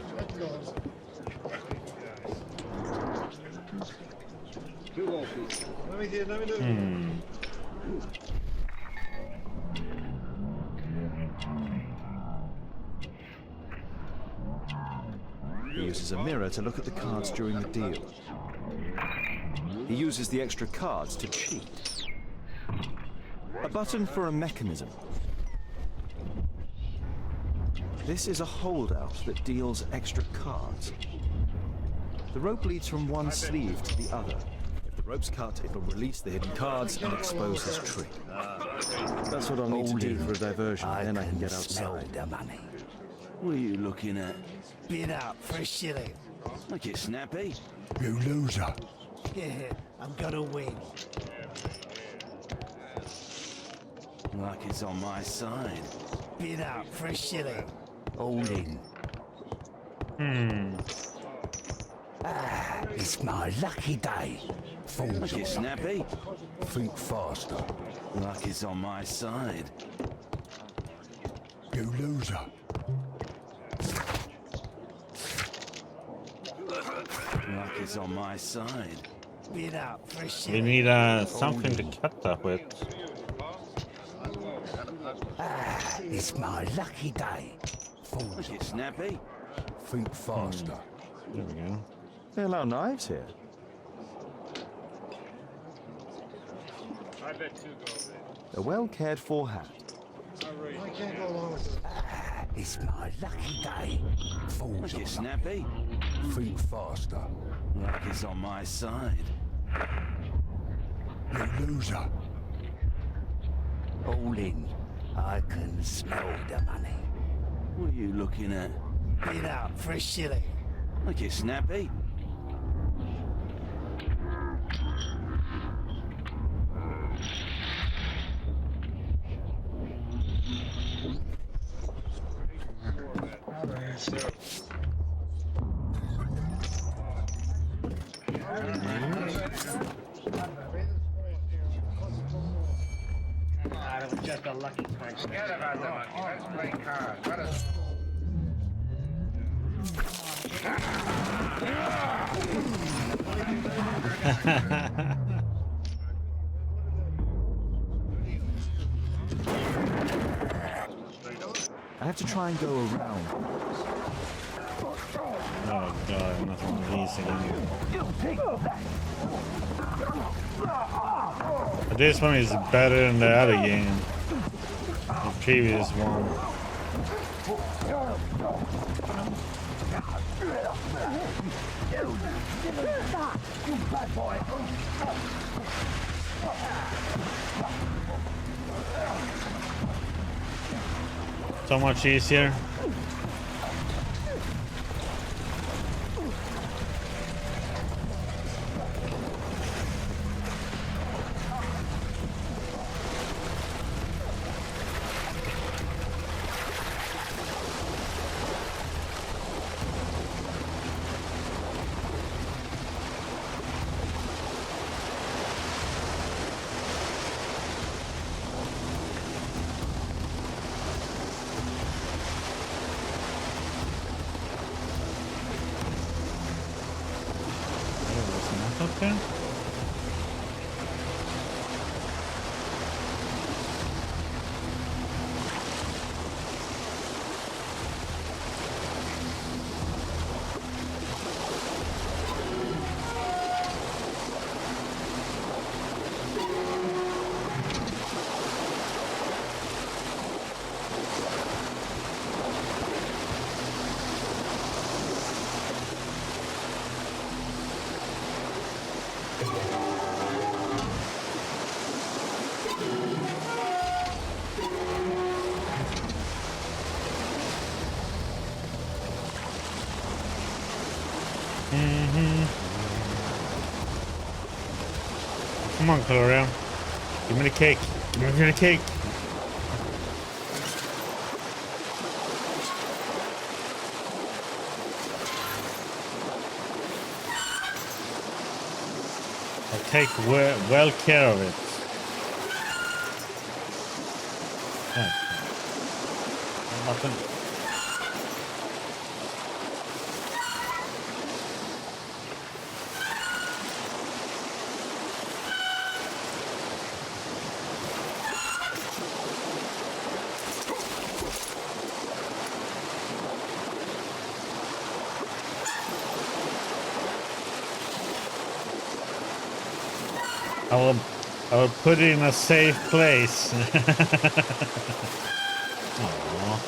He uses a mirror to look at the cards during the deal. He uses the extra cards to cheat. A button for a mechanism. This is a holdout that deals extra cards. The rope leads from one sleeve to the other. If the rope's cut, it'll release the hidden cards and expose his trick. That's what I'll need to do for a diversion, then I can get outside. The money. What are you looking at? Bid out for a shilling. Look, you snappy. You loser. Yeah, I'm gonna win. Luck is on my side. Bid out for a shilling. All in. Ah, it's my lucky day. Look, you snappy. Think faster. Luck is on my side. You loser. Luck is on my side. Bid out for a We shilling. need something to cut that with. Ah, it's my lucky day. Look, you snappy. Think faster. There we go. They allow knives here. A well cared for hat. Ah, it's my lucky day. Look, you snappy. Think faster. Luck is on my side. You loser. All in. I can smell the money. What are you looking at? Bid out for a shilling. Look, you snappy. That was just a lucky punch. Forget about the monkey. Let's play cards. Let us. I have to try and go around. Oh god, nothing of these again. But this one is better than the other game. The previous one. So much easier. Okay. Come on, Gloria. Give me the cake. Give me the cake. I'll take well care of it. Button. I will put it in a safe place. Aww.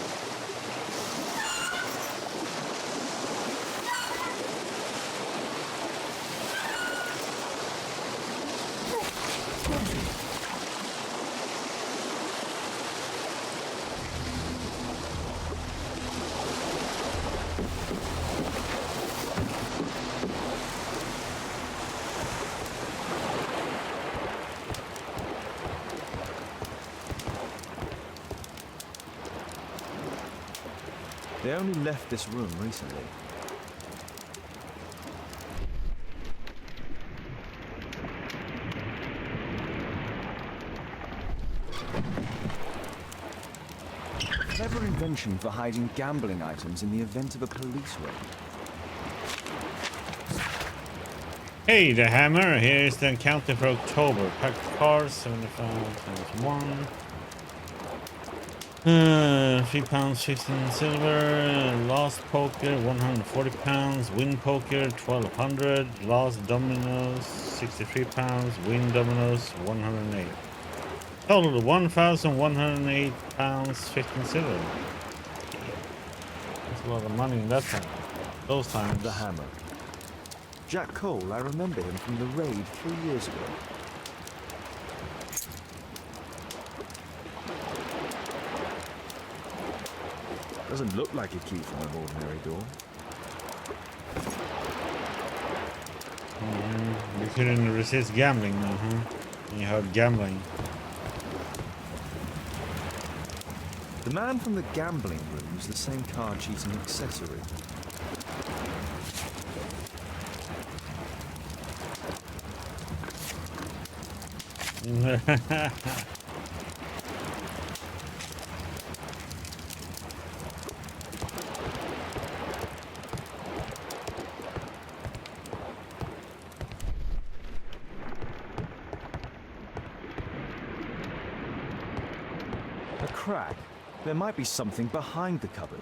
They only left this room recently. Clever invention for hiding gambling items in the event of a police raid. Hey, the hammer. Here is the encounter for October. Packed cards, 75, 3 pounds, 15 silver. Lost poker, 140 pounds. Win poker, 1200. Lost dominoes, 63 pounds. Win dominoes, 108. Total 1,108 pounds, 15 silver. That's a lot of money in that time. Those times. The hammer. Jack Cole, I remember him from the raid 3 years ago. Doesn't look like a key from an ordinary door. You couldn't resist gambling now, huh? You heard gambling. The man from the gambling room was the same card cheating accessory. A crack. There might be something behind the cupboard.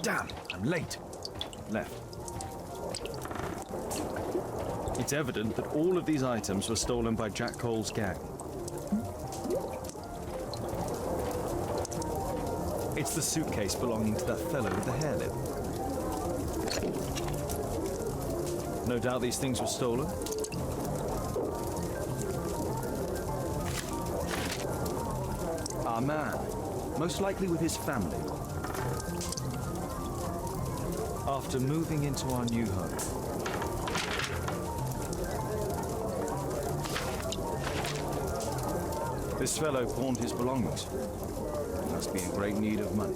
Damn, I'm late. Left. It's evident that all of these items were stolen by Jack Cole's gang. It's the suitcase belonging to that fellow with the hair lip. No doubt these things were stolen. Our man, most likely with his family. After moving into our new home. This fellow pawned his belongings. He must be in great need of money.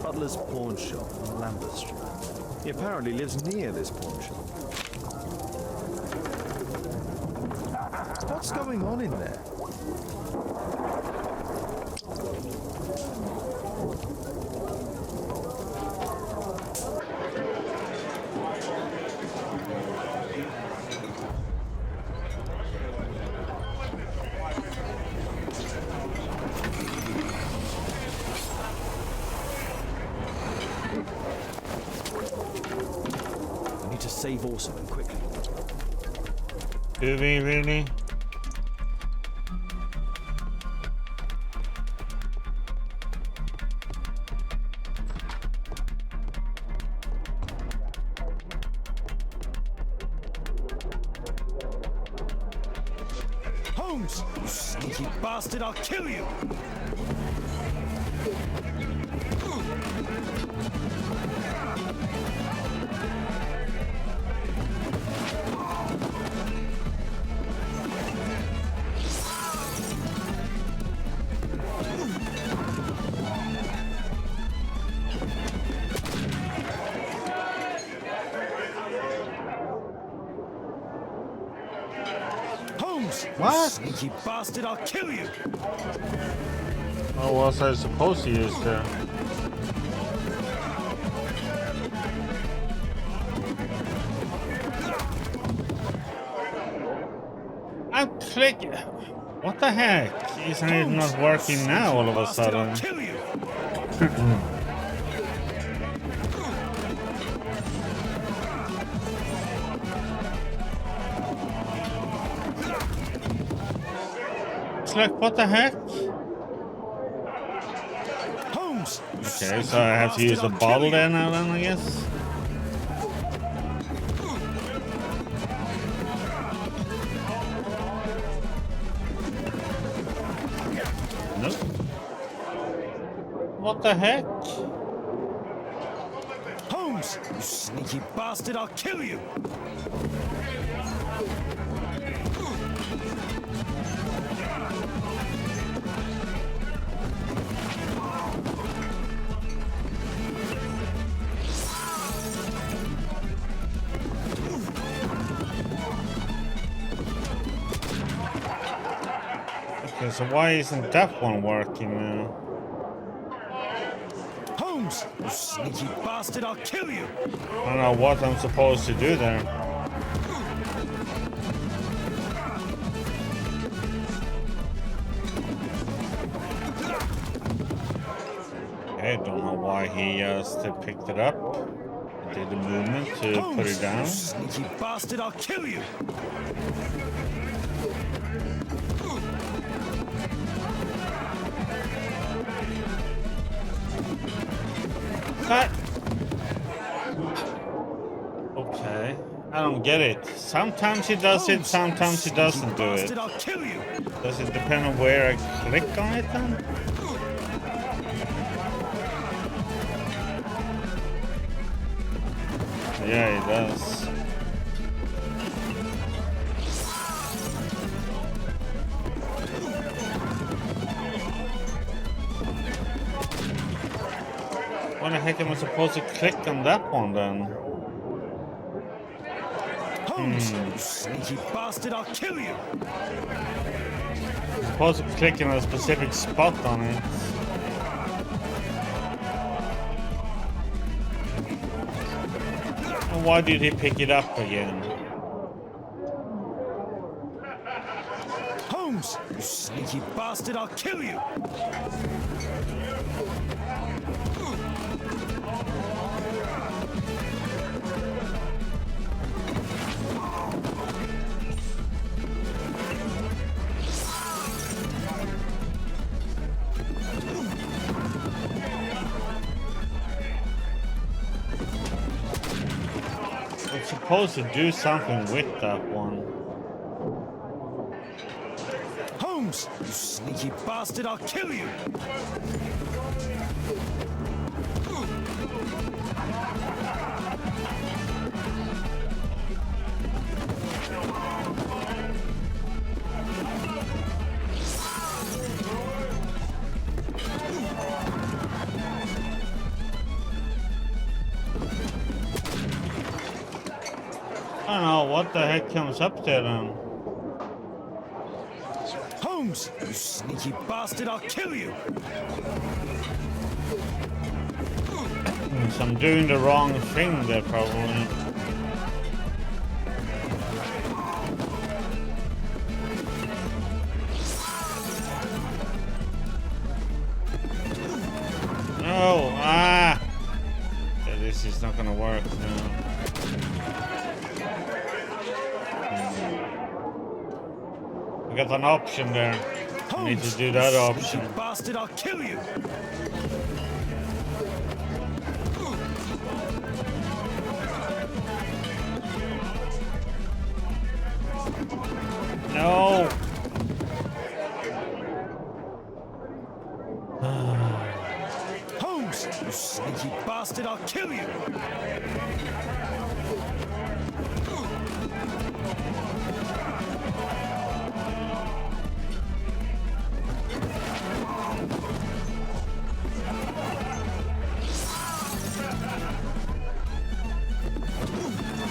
Butler's pawn shop on Lambeth Street. He apparently lives near this pawn shop. What's going on in there? Save also and quickly. Do we really? Holmes! You sneaky bastard, I'll kill you! What? Sneaky bastard, I'll kill you! What was I supposed to use there? I'm clicking. What the heck? Isn't it not working now all of a sudden? It's like, what the heck? Holmes. Okay, so I have to use the bottle there now then, I guess. Nope. What the heck? Holmes, you sneaky bastard, I'll kill you! Okay, so why isn't that one working now? Holmes, you sneaky bastard, I'll kill you! I don't know what I'm supposed to do there. Okay, don't know why he just picked it up. Did the movement to Holmes, put it down. You sneaky bastard, I'll kill you! Cut. Okay, I don't get it. Sometimes he does it, sometimes he doesn't do it. Does it depend on where I click on it then? Yeah, it does. When the heck am I supposed to click on that one then? Holmes, you sneaky bastard, I'll kill you! Supposed to click in a specific spot on it. And why did he pick it up again? Holmes, you sneaky bastard, I'll kill you! I'm supposed to do something with that one. Holmes! You sneaky bastard, I'll kill you! I don't know what the heck comes up there then. Holmes! You sneaky bastard, I'll kill you! So I'm doing the wrong thing there probably. No! Ah! Yeah, this is not gonna work now. I got an option there. I need to do that option. Bastard, I'll kill you! No! Holmes! You sneaky bastard, I'll kill you!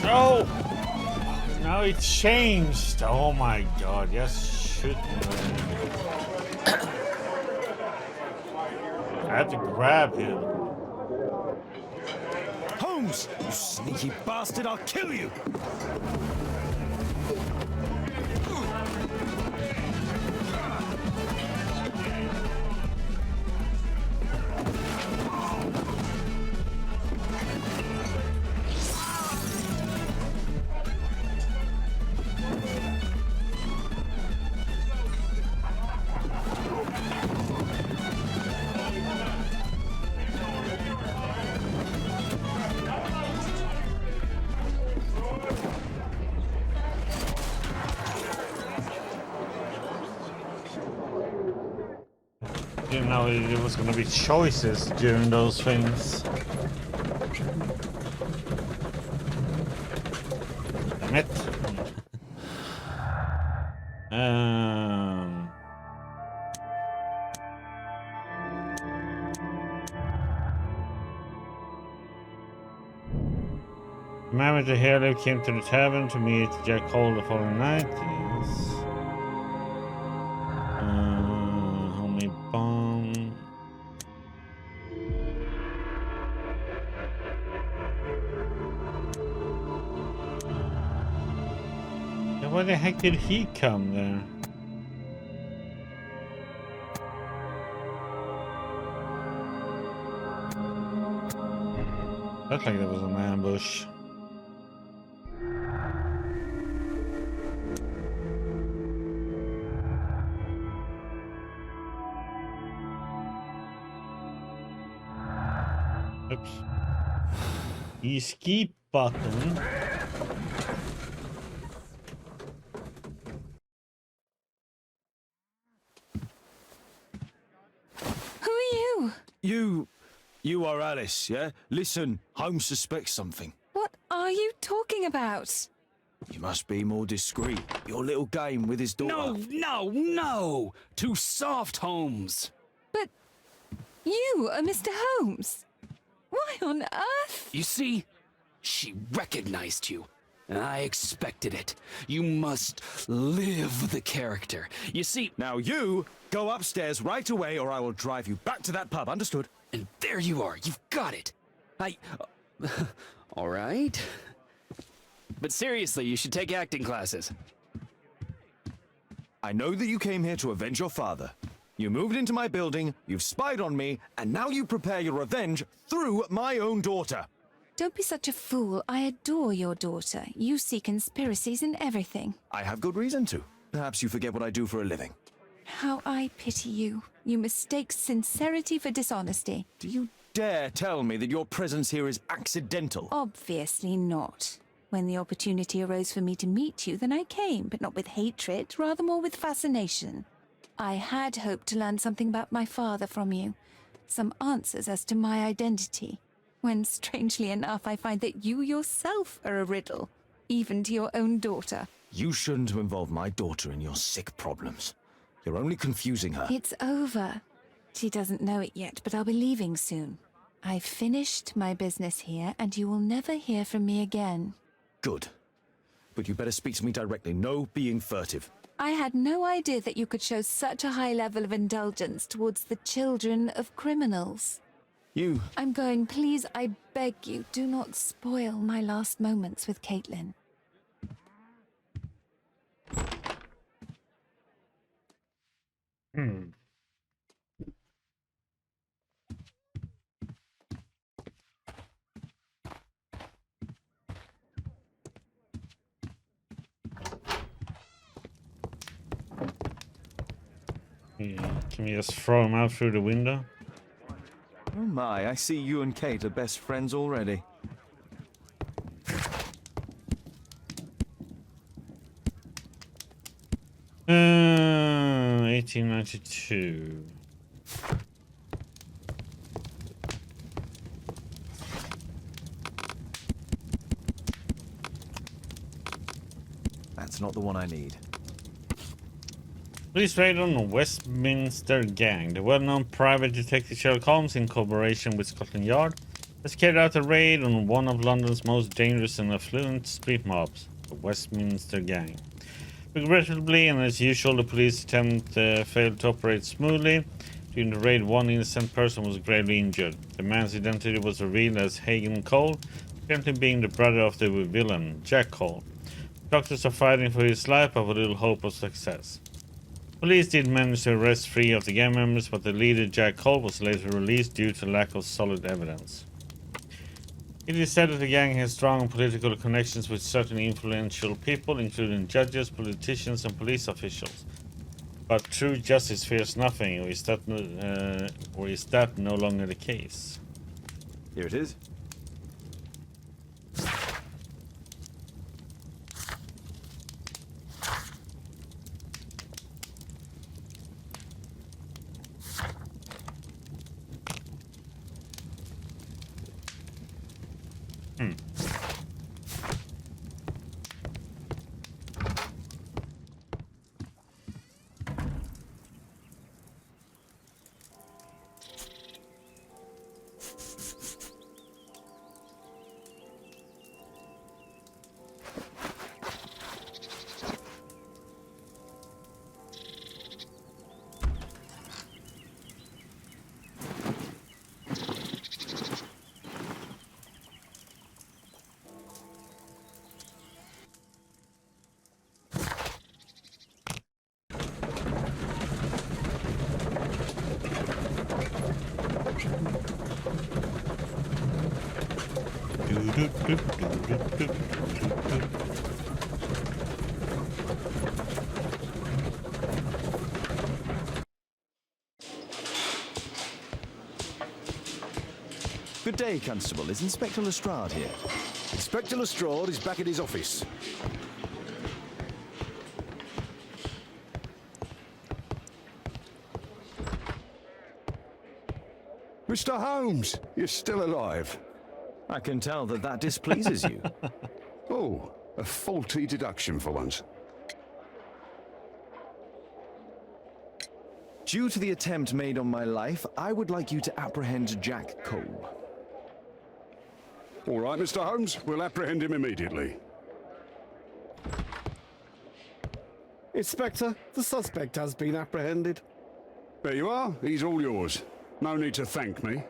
No! Now it changed. Oh my god, just shoot me. I have to grab him. Holmes! You sneaky bastard, I'll kill you! Didn't know there was gonna be choices during those things. Damn it. Remember the hero came to the tavern to meet Jack Hole the following night. Yes. Homemade bomb. Yeah, where the heck did he come there? Looked like there was an ambush. Oops. Escape button. Who are you? You are Alice, yeah? Listen, Holmes suspects something. What are you talking about? You must be more discreet. Your little game with his daughter. No! Too soft, Holmes. But you are Mr. Holmes. Why on earth? You see, she recognized you. And I expected it. You must live the character. You see... Now you go upstairs right away or I will drive you back to that pub, understood? And there you are, you've got it. All right. But seriously, you should take acting classes. I know that you came here to avenge your father. You moved into my building, you've spied on me, and now you prepare your revenge through my own daughter. Don't be such a fool. I adore your daughter. You see conspiracies in everything. I have good reason to. Perhaps you forget what I do for a living. How I pity you. You mistake sincerity for dishonesty. Do you dare tell me that your presence here is accidental? Obviously not. When the opportunity arose for me to meet you, then I came, but not with hatred, rather more with fascination. I had hoped to learn something about my father from you, some answers as to my identity, when strangely enough I find that you yourself are a riddle, even to your own daughter. You shouldn't involve my daughter in your sick problems. You're only confusing her. It's over. She doesn't know it yet, but I'll be leaving soon. I've finished my business here, and you will never hear from me again. Good. But you better speak to me directly. No being furtive. I had no idea that you could show such a high level of indulgence towards the children of criminals. You... I'm going. Please, I beg you, do not spoil my last moments with Caitlin. Can we just throw him out through the window? Oh my, I see you and Kate are best friends already. 1892. That's not the one I need. Police raid on the Westminster Gang. The well-known private detective Sherlock Holmes, in collaboration with Scotland Yard, has carried out a raid on one of London's most dangerous and affluent street mobs, the Westminster Gang. Regrettably, and as usual, the police attempt failed to operate smoothly. During the raid, one innocent person was gravely injured. The man's identity was revealed as Hagen Cole, apparently being the brother of the villain, Jack Cole. Doctors are fighting for his life, but with little hope of success. Police did manage to arrest 3 of the gang members, but the leader, Jack Cole, was later released due to lack of solid evidence. It is said that the gang has strong political connections with certain influential people, including judges, politicians, and police officials. But true justice fears nothing, or is that no longer the case? Here it is. Good day, Constable. Is Inspector Lestrade here? Inspector Lestrade is back at his office. Mr. Holmes, you're still alive. I can tell that that displeases you. Oh, a faulty deduction for once. Due to the attempt made on my life, I would like you to apprehend Jack Cole. All right, Mr. Holmes, we'll apprehend him immediately. Inspector, the suspect has been apprehended. There you are. He's all yours. No need to thank me.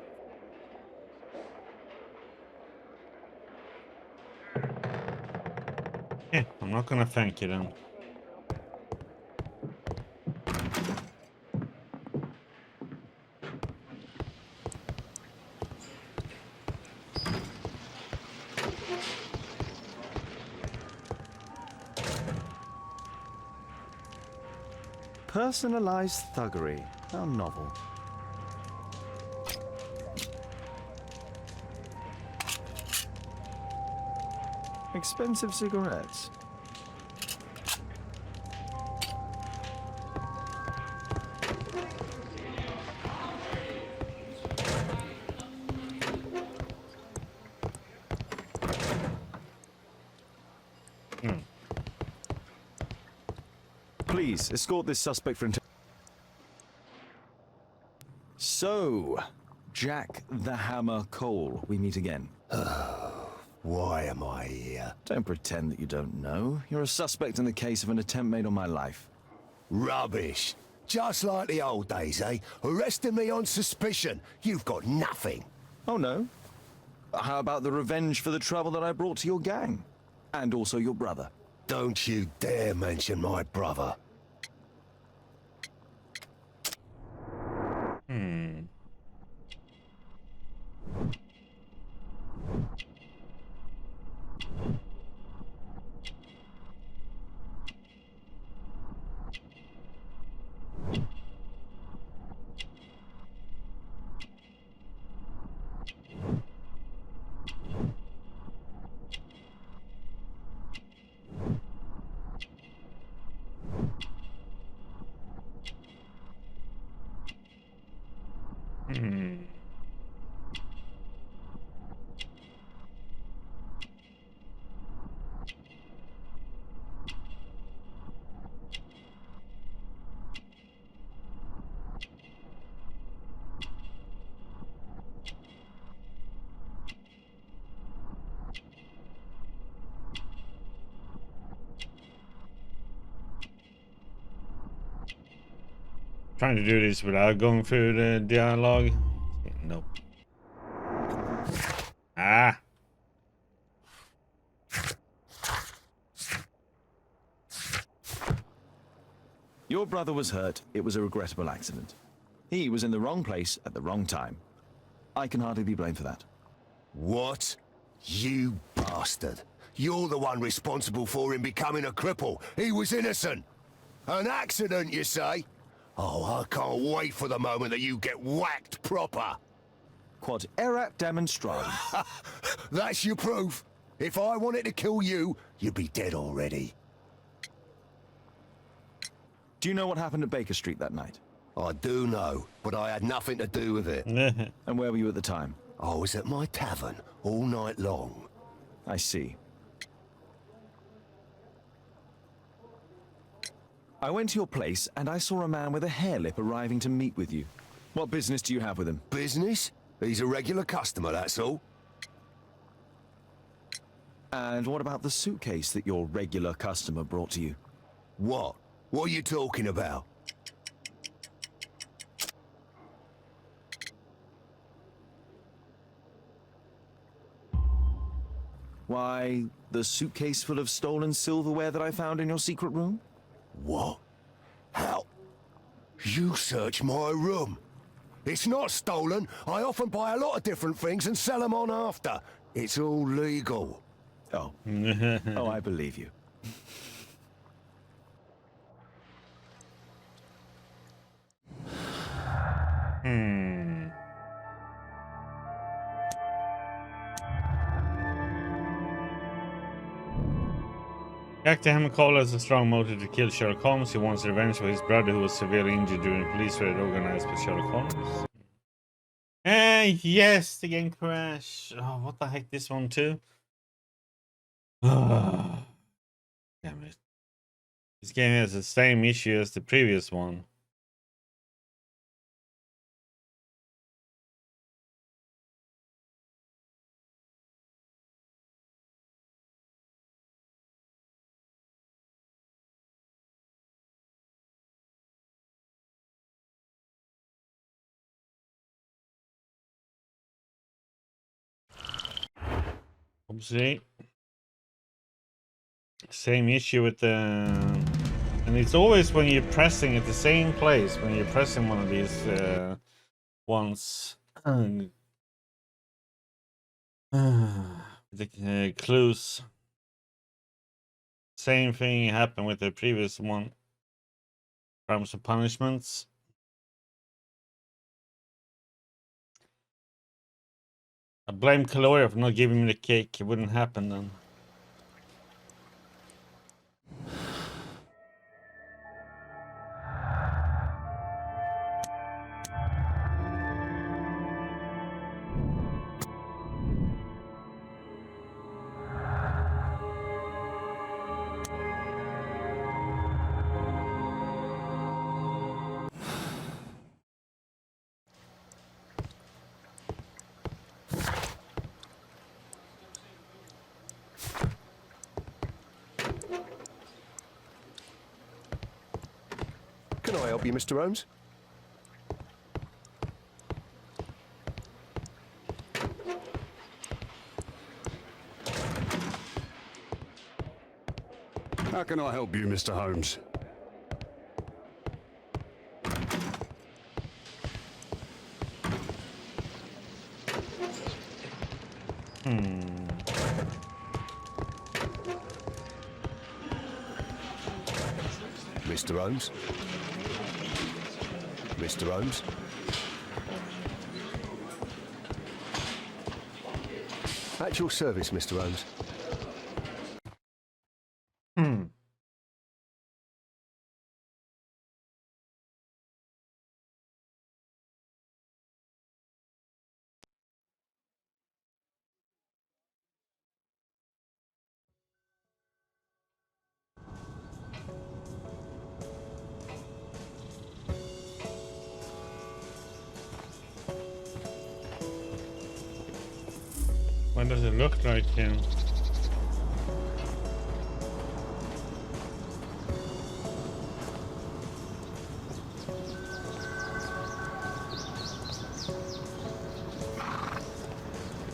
Yeah, I'm not gonna thank you then. Personalized thuggery. How novel. Expensive cigarettes. Please, escort this suspect for So, Jack the Hammer Cole, we meet again. Why am I here? Don't pretend that you don't know. You're a suspect in the case of an attempt made on my life. Rubbish. Just like the old days, eh? Arresting me on suspicion. You've got nothing. Oh, no? How about the revenge for the trouble that I brought to your gang? And also your brother. Don't you dare mention my brother. Trying to do this without going through the dialogue. Nope. Ah. Your brother was hurt. It was a regrettable accident. He was in the wrong place at the wrong time. I can hardly be blamed for that. What? You bastard. You're the one responsible for him becoming a cripple. He was innocent. An accident, you say? Oh, I can't wait for the moment that you get whacked proper. Quod erat demonstrandum. That's your proof. If I wanted to kill you, you'd be dead already. Do you know what happened at Baker Street that night? I do know, but I had nothing to do with it. And where were you at the time? I was at my tavern all night long. I see. I went to your place and I saw a man with a hair lip arriving to meet with you. What business do you have with him? Business? He's a regular customer, that's all. And what about the suitcase that your regular customer brought to you? What? What are you talking about? Why, the suitcase full of stolen silverware that I found in your secret room? What? How? You searched my room. It's not stolen. I often buy a lot of different things and sell them on after. It's all legal. Oh. Oh, I believe you. Jack the Hammer Cole has a strong motive to kill Sherlock Holmes. He wants revenge for his brother who was severely injured during a police raid organized by Sherlock Holmes. And yes, the game crash. Oh, what the heck, this one too? Oh, damn it. This game has the same issue as the previous one. Oopsie. Same issue with the... And it's always when you're pressing at the same place, when you're pressing one of these ones. The clues. Same thing happened with the previous one. Crimes and punishments. I blame Caloria for not giving me the cake. It wouldn't happen then. Can I help you, Mr. Holmes? How can I help you, Mr. Holmes? Mr. Holmes? Mr. Holmes? At your service, Mr. Holmes. What does it look like here?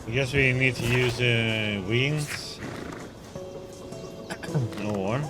I guess we need to use wings. Or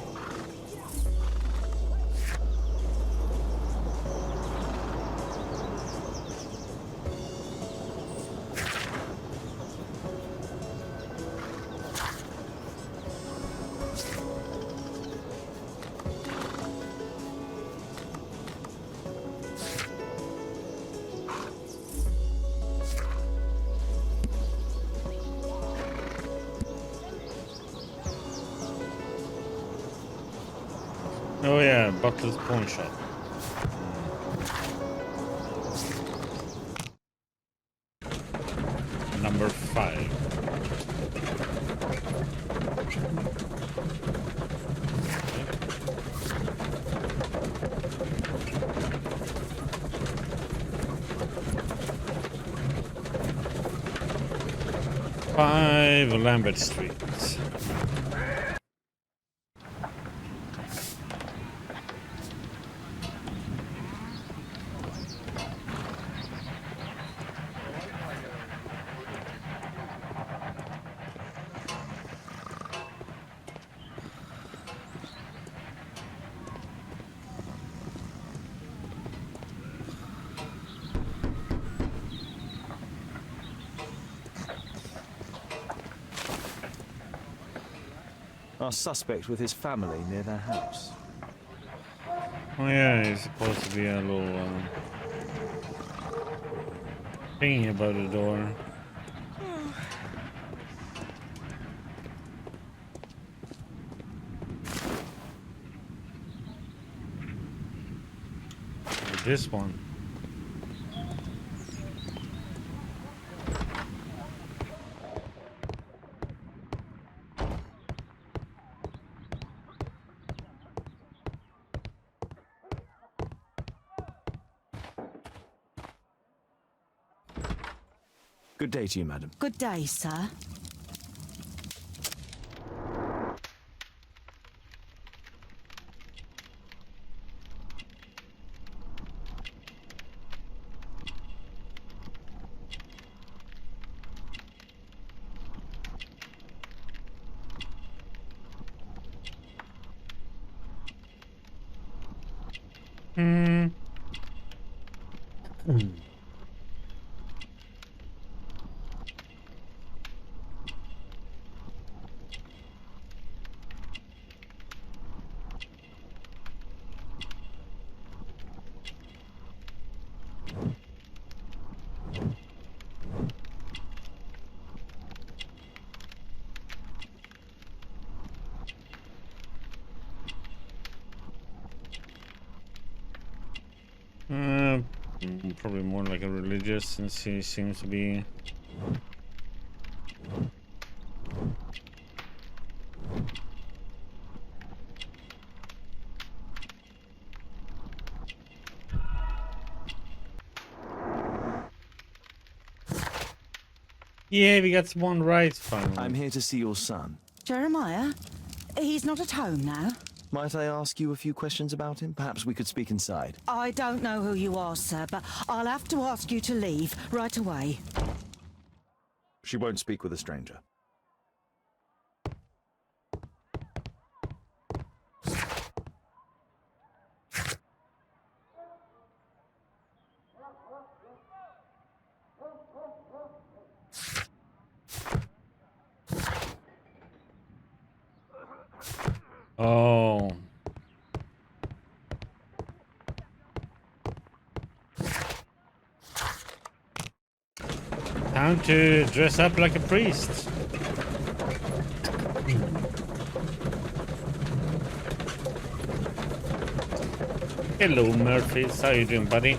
oh yeah, Butler's pawn shop. Number 5. Five Lambert Street. Our suspect with his family near their house. Oh yeah, it's supposed to be a little thingy about the door. This one. Good day to you, madam. Good day, sir. Probably more like a religious, since he seems to be. Yeah, we got one right finally. I'm here to see your son. Jeremiah? He's not at home now. Might I ask you a few questions about him? Perhaps we could speak inside. I don't know who you are, sir, but I'll have to ask you to leave right away. She won't speak with a stranger. Oh. Time to dress up like a priest. Hello, Murphys. How you doing, buddy?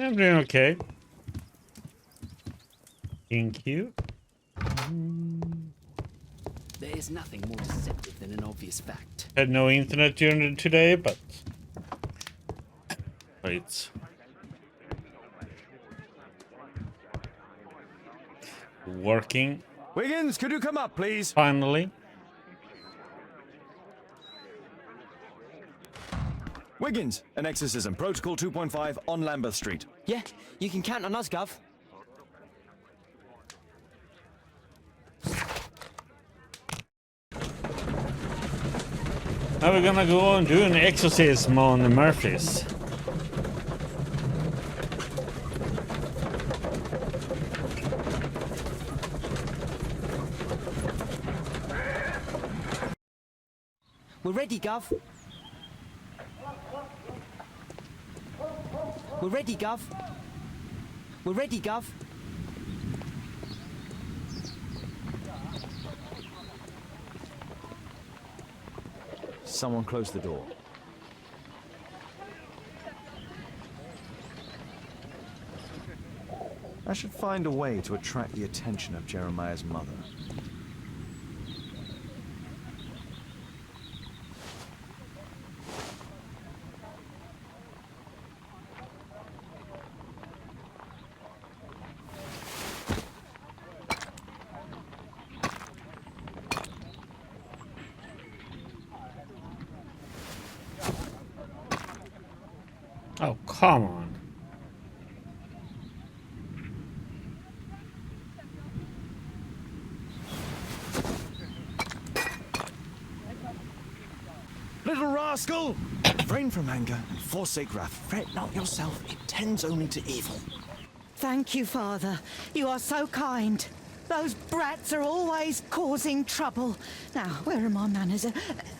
I'm doing okay. Thank you. There is nothing more deceptive than an obvious fact. Had no internet during today, but it's working. Wiggins, could you come up, please? Finally. Wiggins, an exorcism. Protocol 2.5 on Lambeth Street. Yeah, you can count on us, Gov. Now we're gonna go and do an exorcism on the Murphys. We're ready, Gov. We're ready, Gov. We're ready, Gov. Someone close the door. I should find a way to attract the attention of Jeremiah's mother. Oh, come on. Little rascal! Refrain from anger and forsake wrath. Fret not yourself, it tends only to evil. Thank you, Father. You are so kind. Those brats are always causing trouble. Now, where are my manners?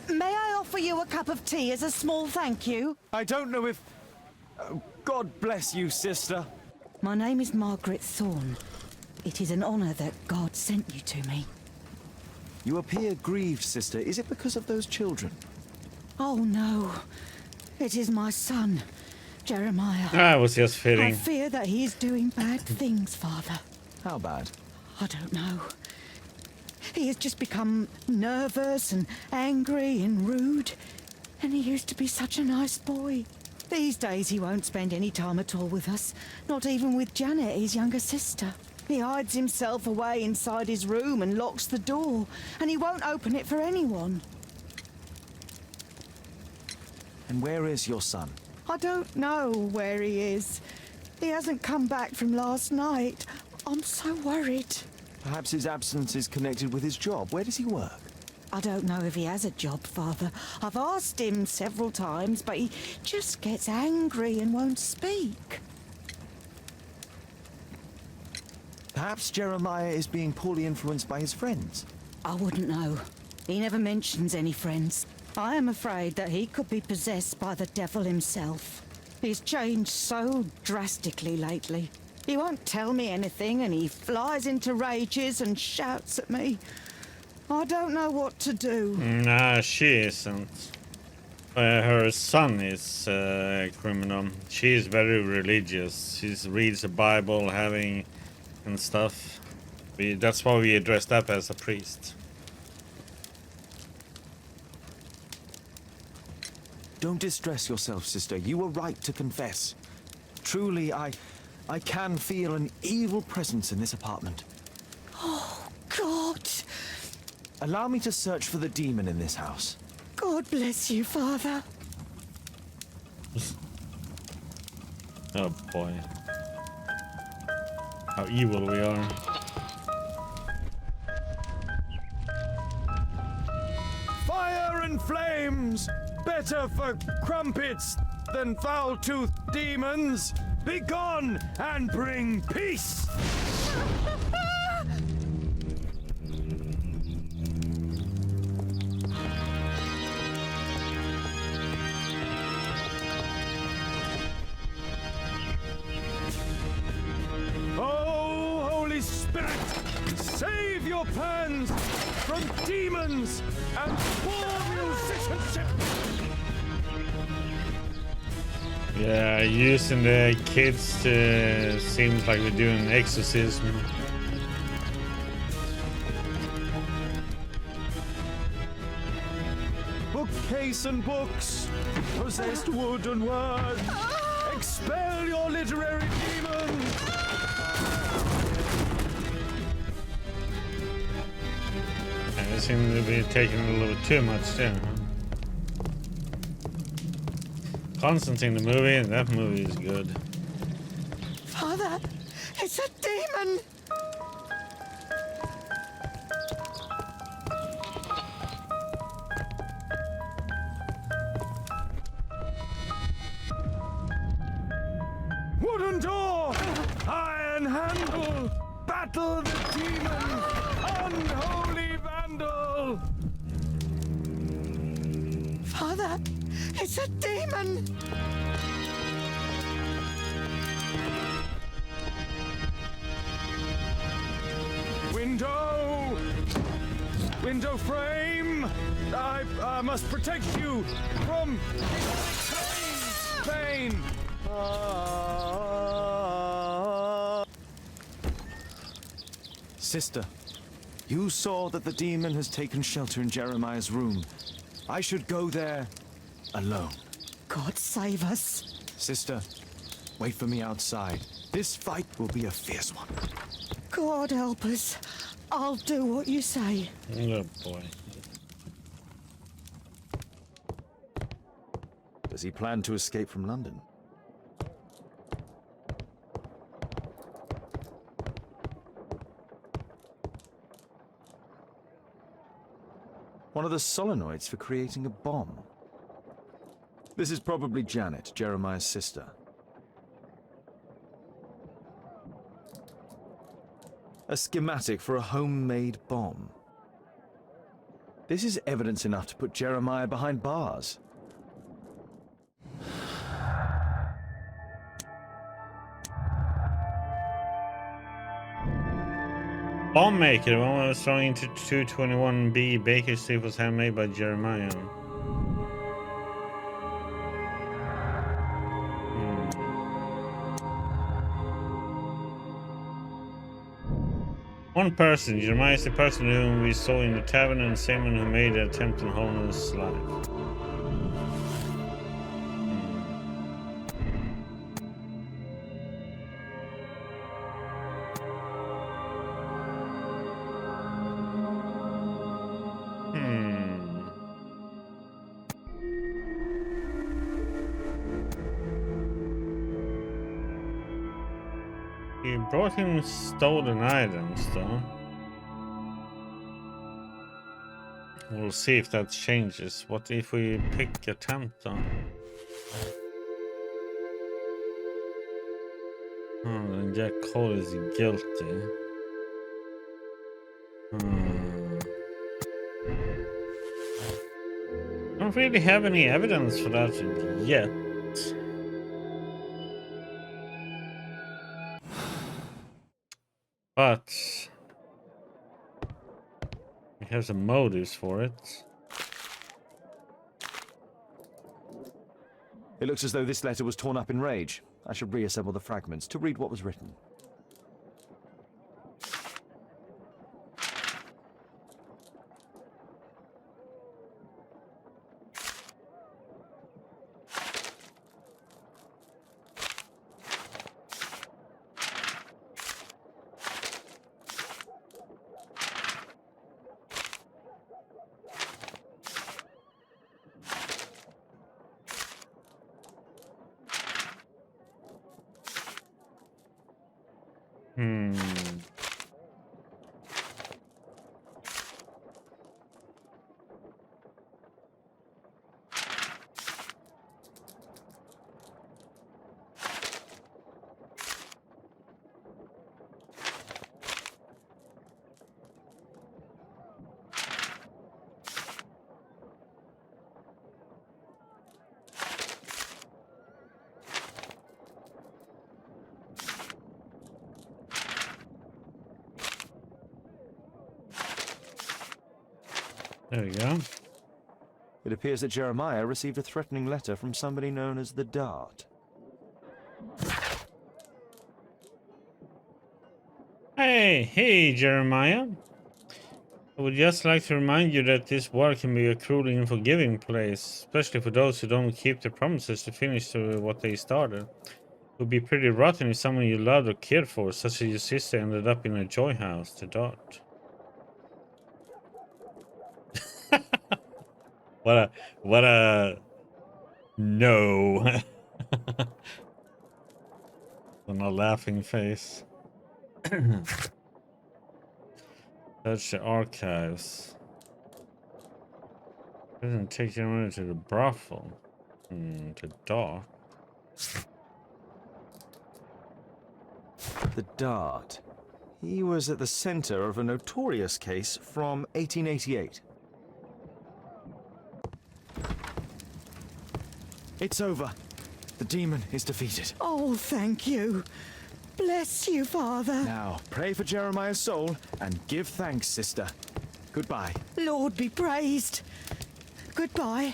May I offer you a cup of tea as a small thank you? I don't know if... God bless you, sister. My name is Margaret Thorne. It is an honor that God sent you to me. You appear grieved, sister. Is it because of those children? Oh, no. It is my son, Jeremiah. I was just I fitting. fear that he is doing bad things, Father. How bad? I don't know. He has just become nervous and angry and rude. And he used to be such a nice boy. These days he won't spend any time at all with us. Not even with Janet, his younger sister. He hides himself away inside his room and locks the door, and he won't open it for anyone. And where is your son? I don't know where he is. He hasn't come back from last night. I'm so worried. Perhaps his absence is connected with his job. Where does he work? I don't know if he has a job, Father. I've asked him several times, but he just gets angry and won't speak. Perhaps Jeremiah is being poorly influenced by his friends. I wouldn't know. He never mentions any friends. I am afraid that he could be possessed by the devil himself. He's changed so drastically lately. He won't tell me anything, and he flies into rages and shouts at me. I don't know what to do. Nah, she isn't. Her son is a criminal. She is very religious. She reads the Bible, and stuff. That's why we dressed up as a priest. Don't distress yourself, sister. You were right to confess. Truly, I can feel an evil presence in this apartment. Oh, God! Allow me to search for the demon in this house. God bless you, Father. Oh boy. How evil we are. Fire and flames! Better for crumpets than foul-toothed demons! Begone and bring peace! Oh, Holy Spirit, save your plans from demons and poor musicianship! Yeah, using the kids to seems like we're doing exorcism. Bookcase and books, possessed wood and word, expel your literary demons! And it seems to be taking a little too much there, huh? Constantine, the movie, that movie is good. Father, it's a demon! Wooden door! Iron handle! Battle the demon! Unholy vandal! Father, it's a demon! Window! Window frame! I must protect you from pain! Sister, you saw that the demon has taken shelter in Jeremiah's room. I should go there alone. God save us. Sister, wait for me outside. This fight will be a fierce one. God help us. I'll do what you say. Oh boy. Does he plan to escape from London? One of the solenoids for creating a bomb. This is probably Janet, Jeremiah's sister. A schematic for a homemade bomb. This is evidence enough to put Jeremiah behind bars. Bomb maker, the one was thrown into 221B. Baker Street was handmade by Jeremiah. One person, Jeremiah is the person whom we saw in the tavern and the same one who made an attempt on Holmes' life. We brought him stolen items, though. We'll see if that changes. What if we pick attempt, though? Oh, then Jack Cole is guilty. I don't really have any evidence for that yet. But we have some motives for it. It looks as though this letter was torn up in rage. I should reassemble the fragments to read what was written. There we go. It appears that Jeremiah received a threatening letter from somebody known as the Dart. Hey, Jeremiah. I would just like to remind you that this war can be a cruel and unforgiving place, especially for those who don't keep their promises to finish what they started. It would be pretty rotten if someone you loved or cared for, such as your sister, ended up in a joy house, the Dart. What a no. On a laughing face. Search the archives. Doesn't take you to the brothel. The Dart. The Dart. He was at the center of a notorious case from 1888. It's over. The demon is defeated. Oh, thank you. Bless you, Father. Now, pray for Jeremiah's soul and give thanks, sister. Goodbye. Lord be praised. Goodbye.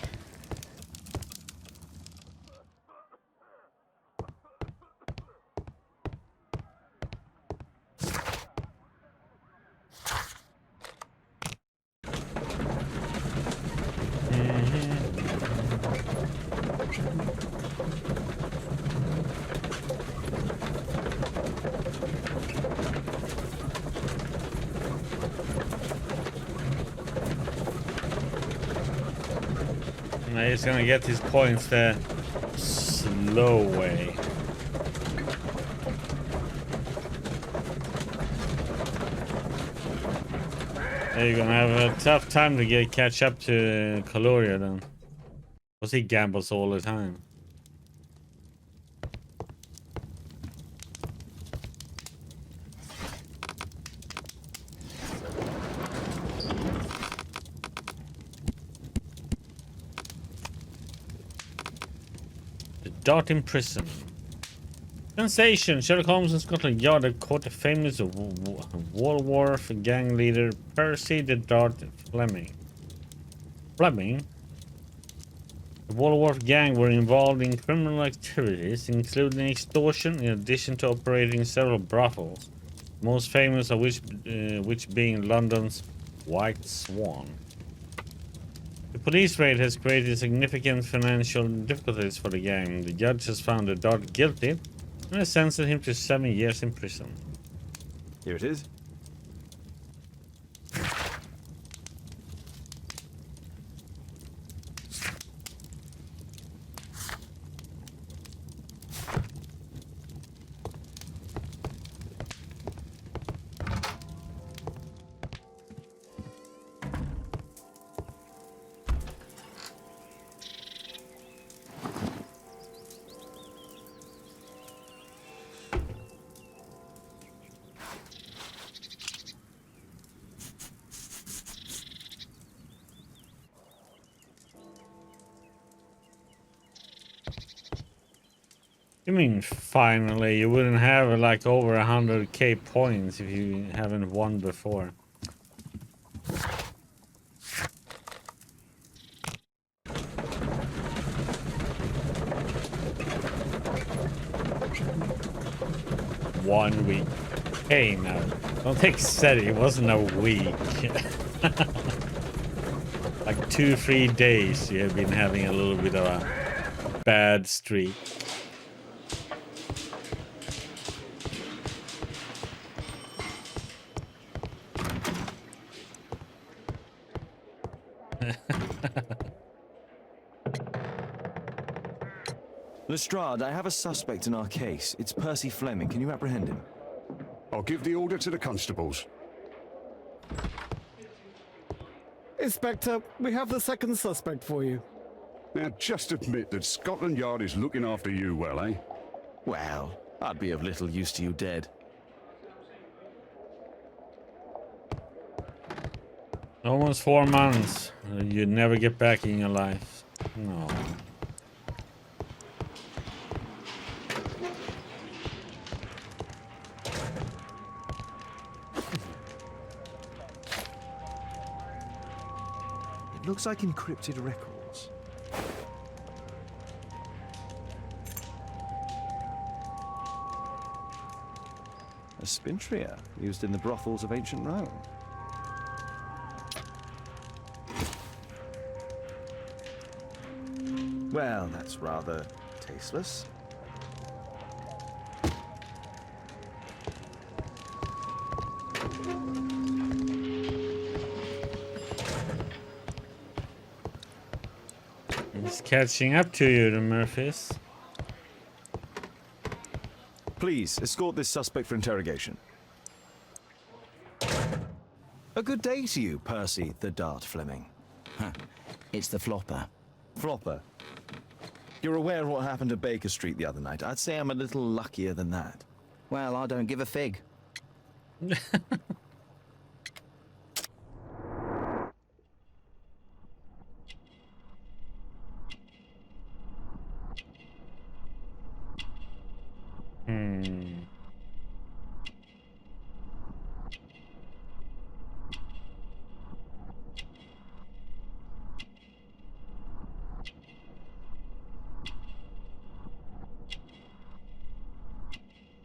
He's gonna get his points the slow way. You're gonna have a tough time to catch up to Caloria then. Because he gambles all the time. Dart in prison. Sensation! Sherlock Holmes and Scotland Yard have caught the famous Walworth gang leader Percy the Dart Fleming. The Walworth gang were involved in criminal activities, including extortion, in addition to operating several brothels, most famous of which being London's White Swan. The police raid has created significant financial difficulties for the gang. The judge has found the Dart guilty and has sentenced him to 7 years in prison. Here it is. You mean finally? You wouldn't have like over 100k points if you haven't won before. One week. Hey, no. Don't take steady. It wasn't a week. Like 2-3 days you have been having a little bit of a bad streak. Lestrade, I have a suspect in our case. It's Percy Fleming. Can you apprehend him? I'll give the order to the constables. Inspector, we have the second suspect for you. Now, just admit that Scotland Yard is looking after you well, eh? Well, I'd be of little use to you dead. Almost 4 months. You'd never get back in your life. No. It looks like encrypted records. A spintria used in the brothels of ancient Rome. Well, that's rather tasteless. It's catching up to you, the Murphys. Please, escort this suspect for interrogation. A good day to you, Percy the Dart Fleming. Huh. It's the flopper. Flopper. You're aware of what happened at Baker Street the other night. I'd say I'm a little luckier than that. Well, I don't give a fig.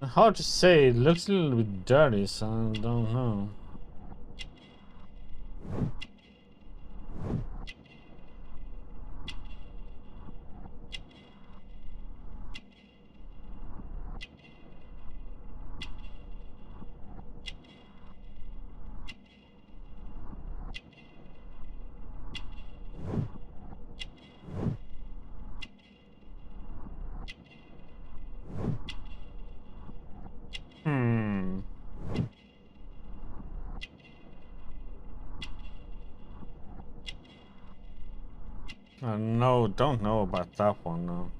Hard to say. It looks a little bit dirty, so I don't know. No, don't know about that one, no.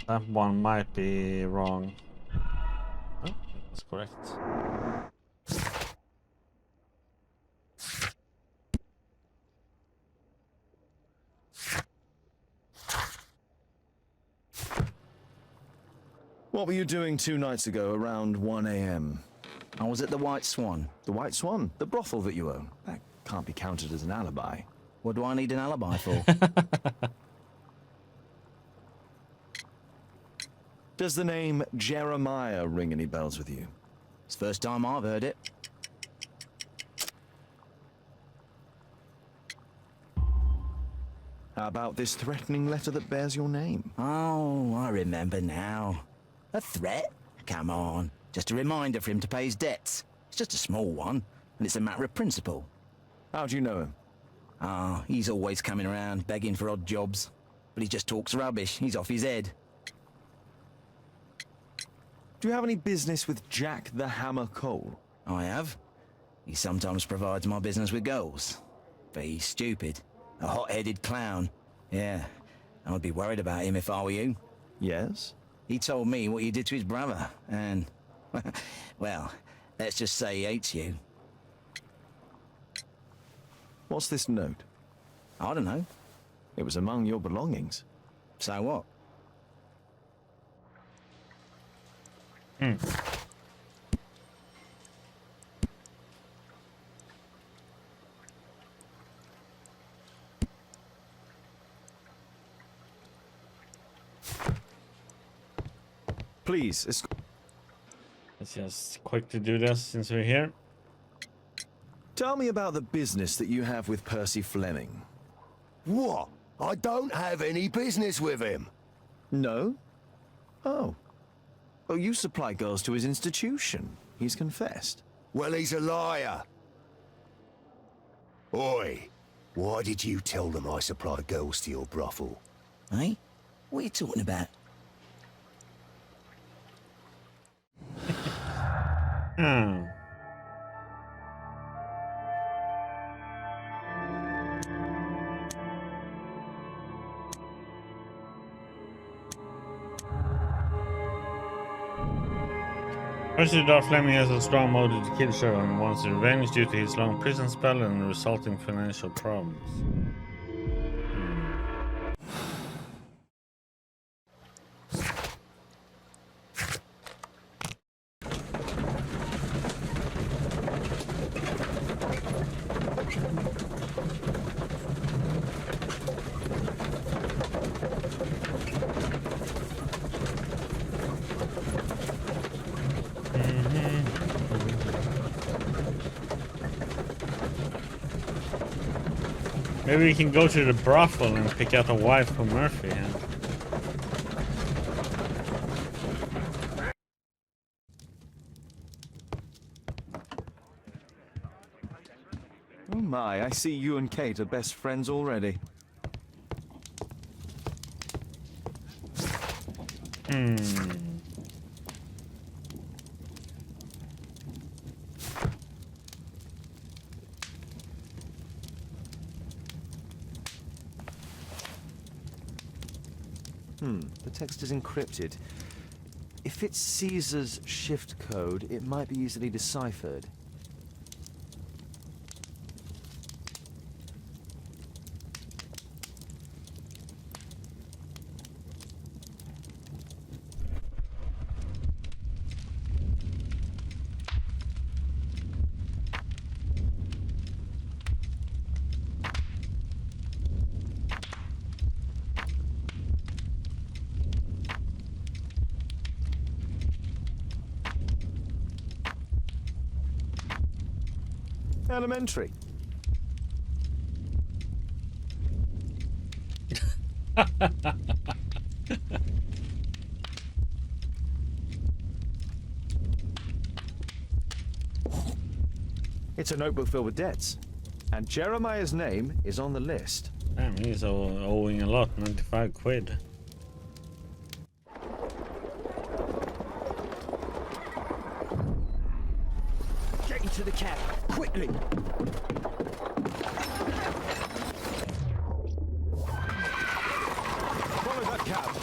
That one might be wrong. Oh, that's correct. What were you doing 2 nights ago around 1 a.m.? I was at the White Swan. The White Swan? The brothel that you own? That can't be counted as an alibi. What do I need an alibi for? Does the name Jeremiah ring any bells with you? It's the first time I've heard it. How about this threatening letter that bears your name? Oh, I remember now. A threat? Come on. Just a reminder for him to pay his debts. It's just a small one, and it's a matter of principle. How do you know him? Ah, he's always coming around, begging for odd jobs. But he just talks rubbish. He's off his head. Do you have any business with Jack the Hammer Cole? I have. He sometimes provides my business with goals. But he's stupid. A hot-headed clown. Yeah, I'd be worried about him if I were you. Yes? He told me what you did to his brother, and... well, let's just say he hates you. What's this note? I don't know. It was among your belongings. So what? Please, Let's just quickly do this since we're here. tell me about the business that you have with Percy Fleming. What? I don't have any business with him. No? Oh. Oh, you supply girls to his institution. He's confessed. Well, he's a liar. Oi, why did you tell them I supply girls to your brothel? Eh? What are you talking about? Percy Fleming has a strong motive to kill Sherlock and wants revenge due to his long prison spell and resulting financial problems. Maybe we can go to the brothel and pick out a wife for Murphy. Yeah? Oh my, I see you and Kate are best friends already. The text is encrypted. If it's Caesar's shift code, it might be easily deciphered. Elementary. It's a notebook filled with debts. And Jeremiah's name is on the list. Damn, he's owing a lot, 95 quid. Get into the cab, quickly! Follow that cab.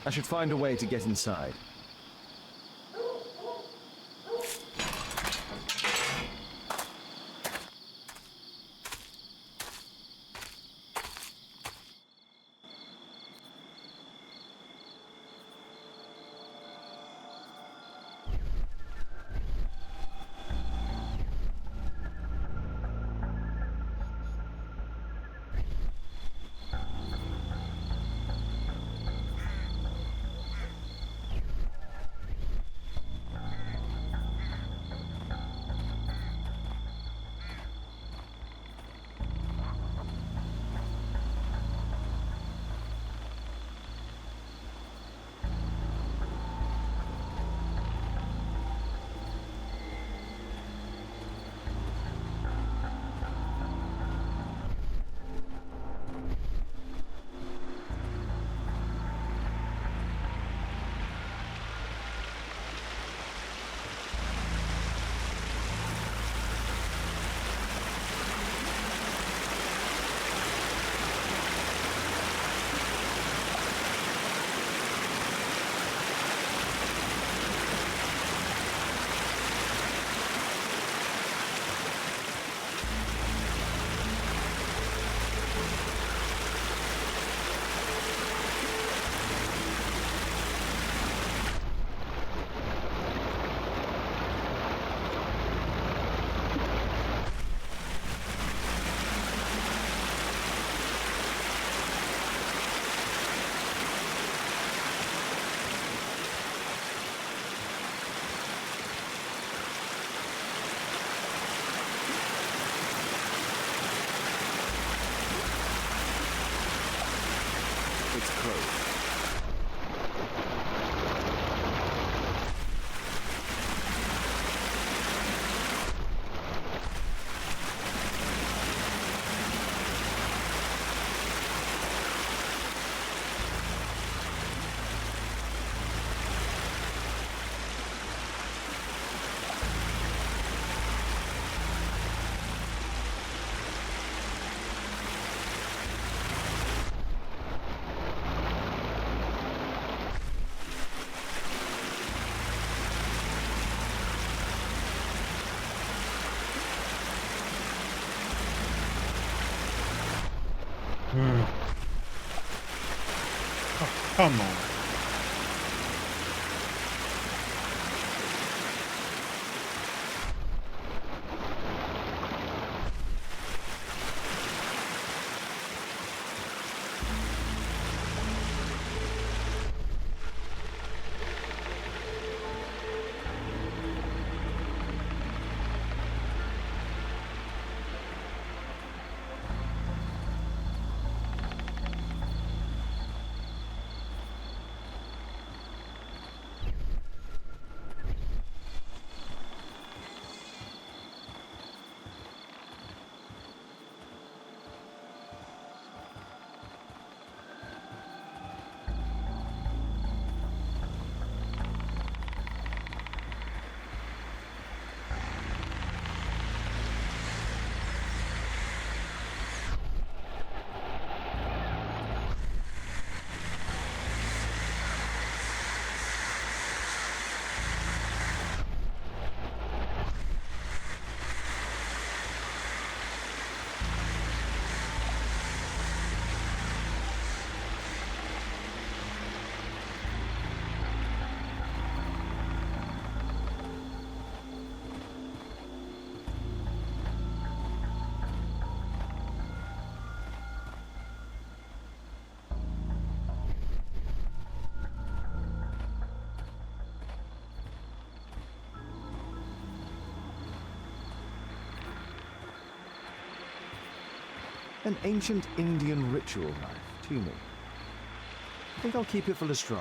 I should find a way to get inside. closed. Oh, come on. An ancient Indian ritual knife, tuning. I think I'll keep it for Lestrade.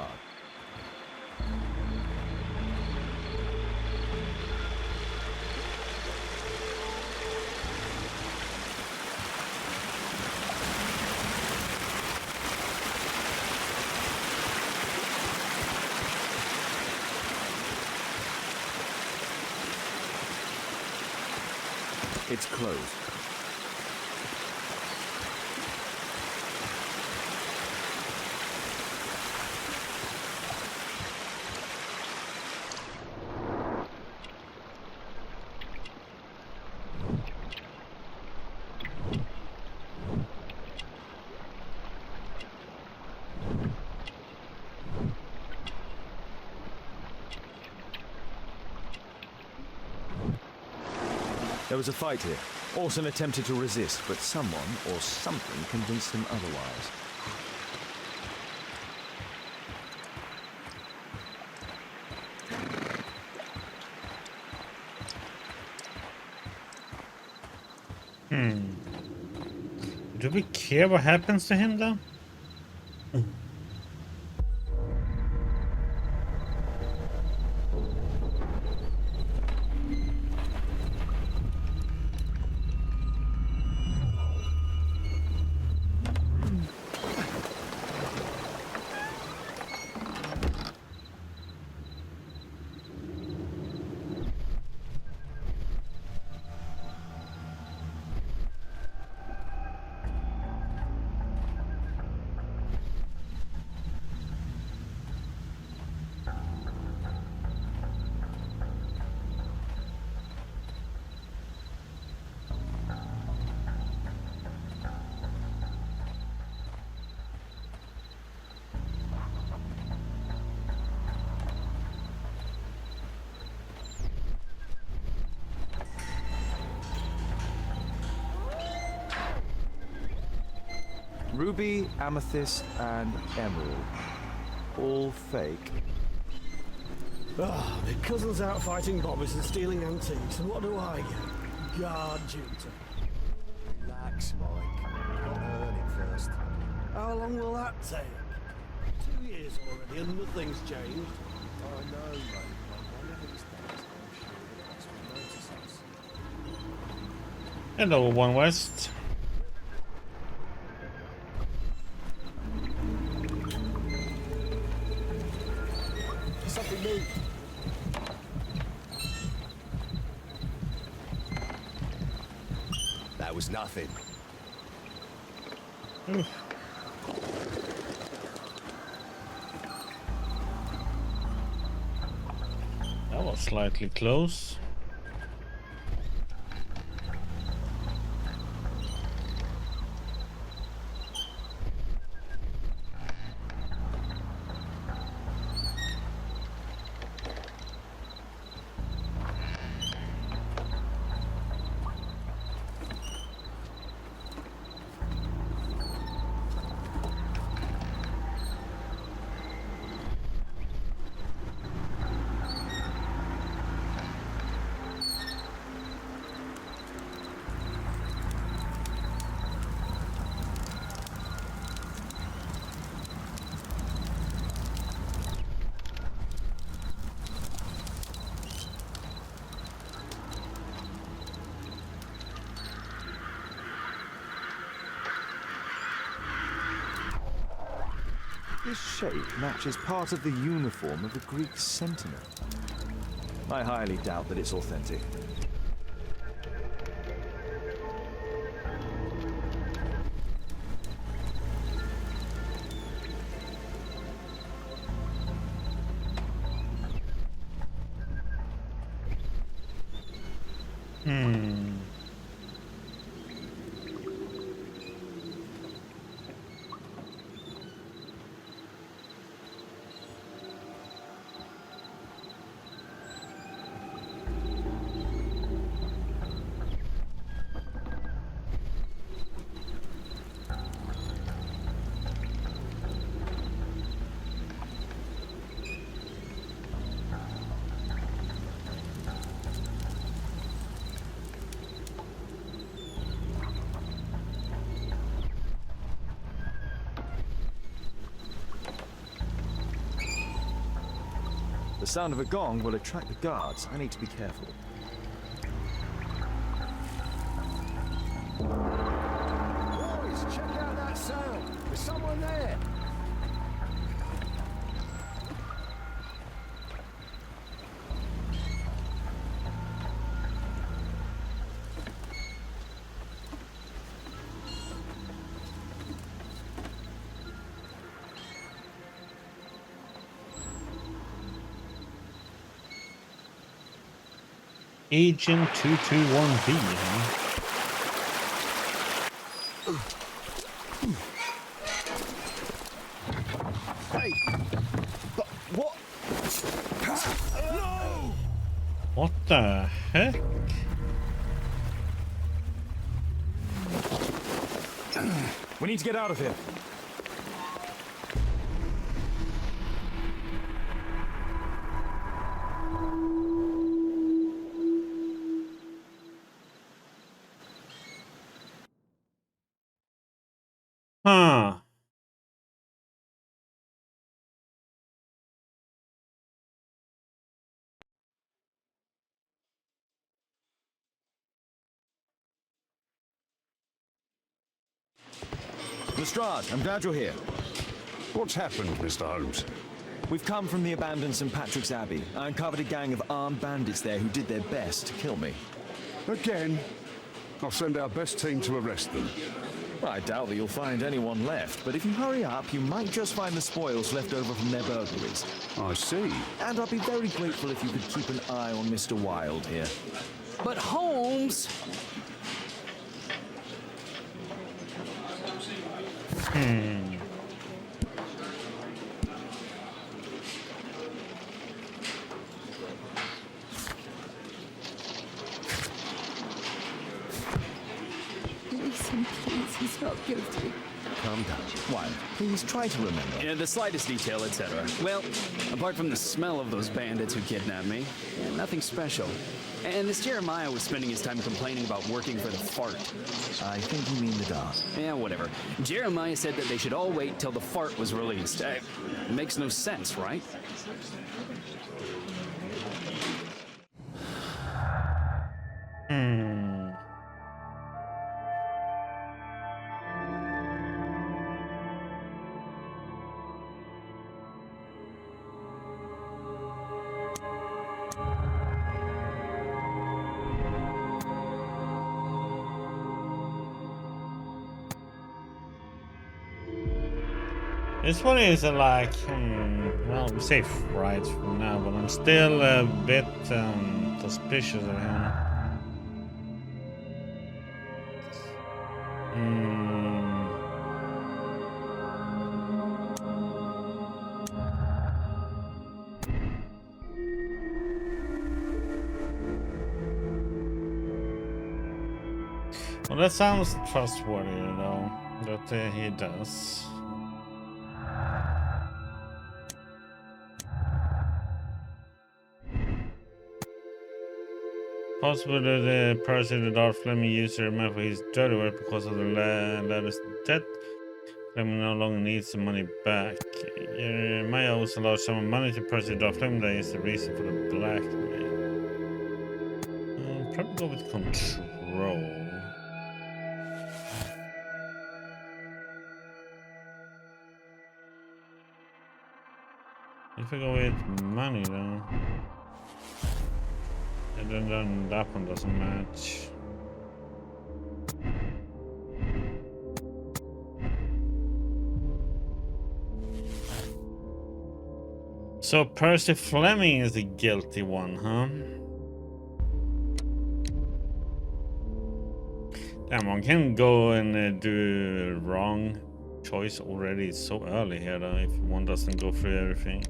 It's closed. There was a fight here. Orson attempted to resist, but someone or something convinced him otherwise. Do we care what happens to him though? Ruby, amethyst, and emerald. All fake. Ah, my cousin's out fighting bobbies and stealing antiques, and what do I get? Guard duty. Relax, Mike. You've got to earn it first. How long will that take? years already and nothing's changed. I know, mate. I never expected. I'm sure the boss will notice us. Hello, One West. Something moved. That was nothing. That was slightly close. This shape matches part of the uniform of a Greek sentinel. I highly doubt that it's authentic. The sound of a gong will attract the guards. I need to be careful. Boys, check out that sound. There's someone there. Agent 221B, huh? Hey! But what? No! What the heck? We need to get out of here. Huh. Lestrade, I'm glad you're here. What's happened, Mr. Holmes? We've come from the abandoned St. Patrick's Abbey. I uncovered a gang of armed bandits there who did their best to kill me. Again? I'll send our best team to arrest them. Well, I doubt that you'll find anyone left, but if you hurry up, you might just find the spoils left over from their burglaries. I see. And I'd be very grateful if you could keep an eye on Mr. Wilde here. But Holmes... Listen, please, he's not guilty. Calm down. Wilde, please try to remember. Yeah, the slightest detail, etc. Well, apart from the smell of those bandits who kidnapped me, nothing special. And this Jeremiah was spending his time complaining about working for the fart. I think you mean the dart. Yeah, whatever. Jeremiah said that they should all wait till the fart was released. It makes no sense, right? This one is like, well, we say right for now, but I'm still a bit suspicious of him. Well, that sounds trustworthy, though, that he does. Possible that the person that Darth Fleming used to remember his dirty work because of the latter's death. Fleming no longer needs the money back. Jeremiah owes a large sum of money to Percy Darth Fleming. That is the reason for the blackmail. Probably go with control. If I go with money, though. And then that one doesn't match. So Percy Fleming is the guilty one, huh? Damn, one can go and do wrong choice already. It's so early here, though, if one doesn't go through everything.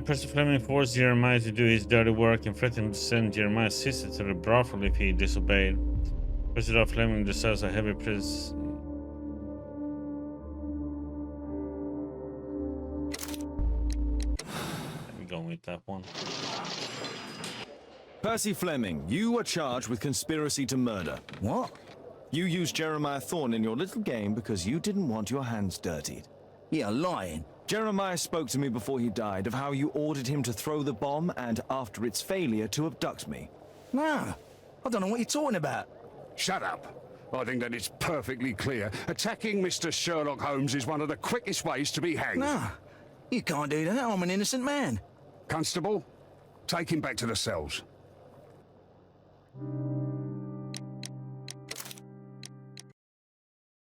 Percy Fleming forced Jeremiah to do his dirty work and threatened to send Jeremiah's sister to the brothel if he disobeyed. Percy Darth Fleming deserves a heavy price. Let me go with that one. Percy Fleming, you are charged with conspiracy to murder. What? You used Jeremiah Thorne in your little game because you didn't want your hands dirtied. You're lying. Jeremiah spoke to me before he died of how you ordered him to throw the bomb and, after its failure, to abduct me. No, I don't know what you're talking about. Shut up. I think that it's perfectly clear. Attacking Mr. Sherlock Holmes is one of the quickest ways to be hanged. No, you can't do that. I'm an innocent man. Constable, take him back to the cells.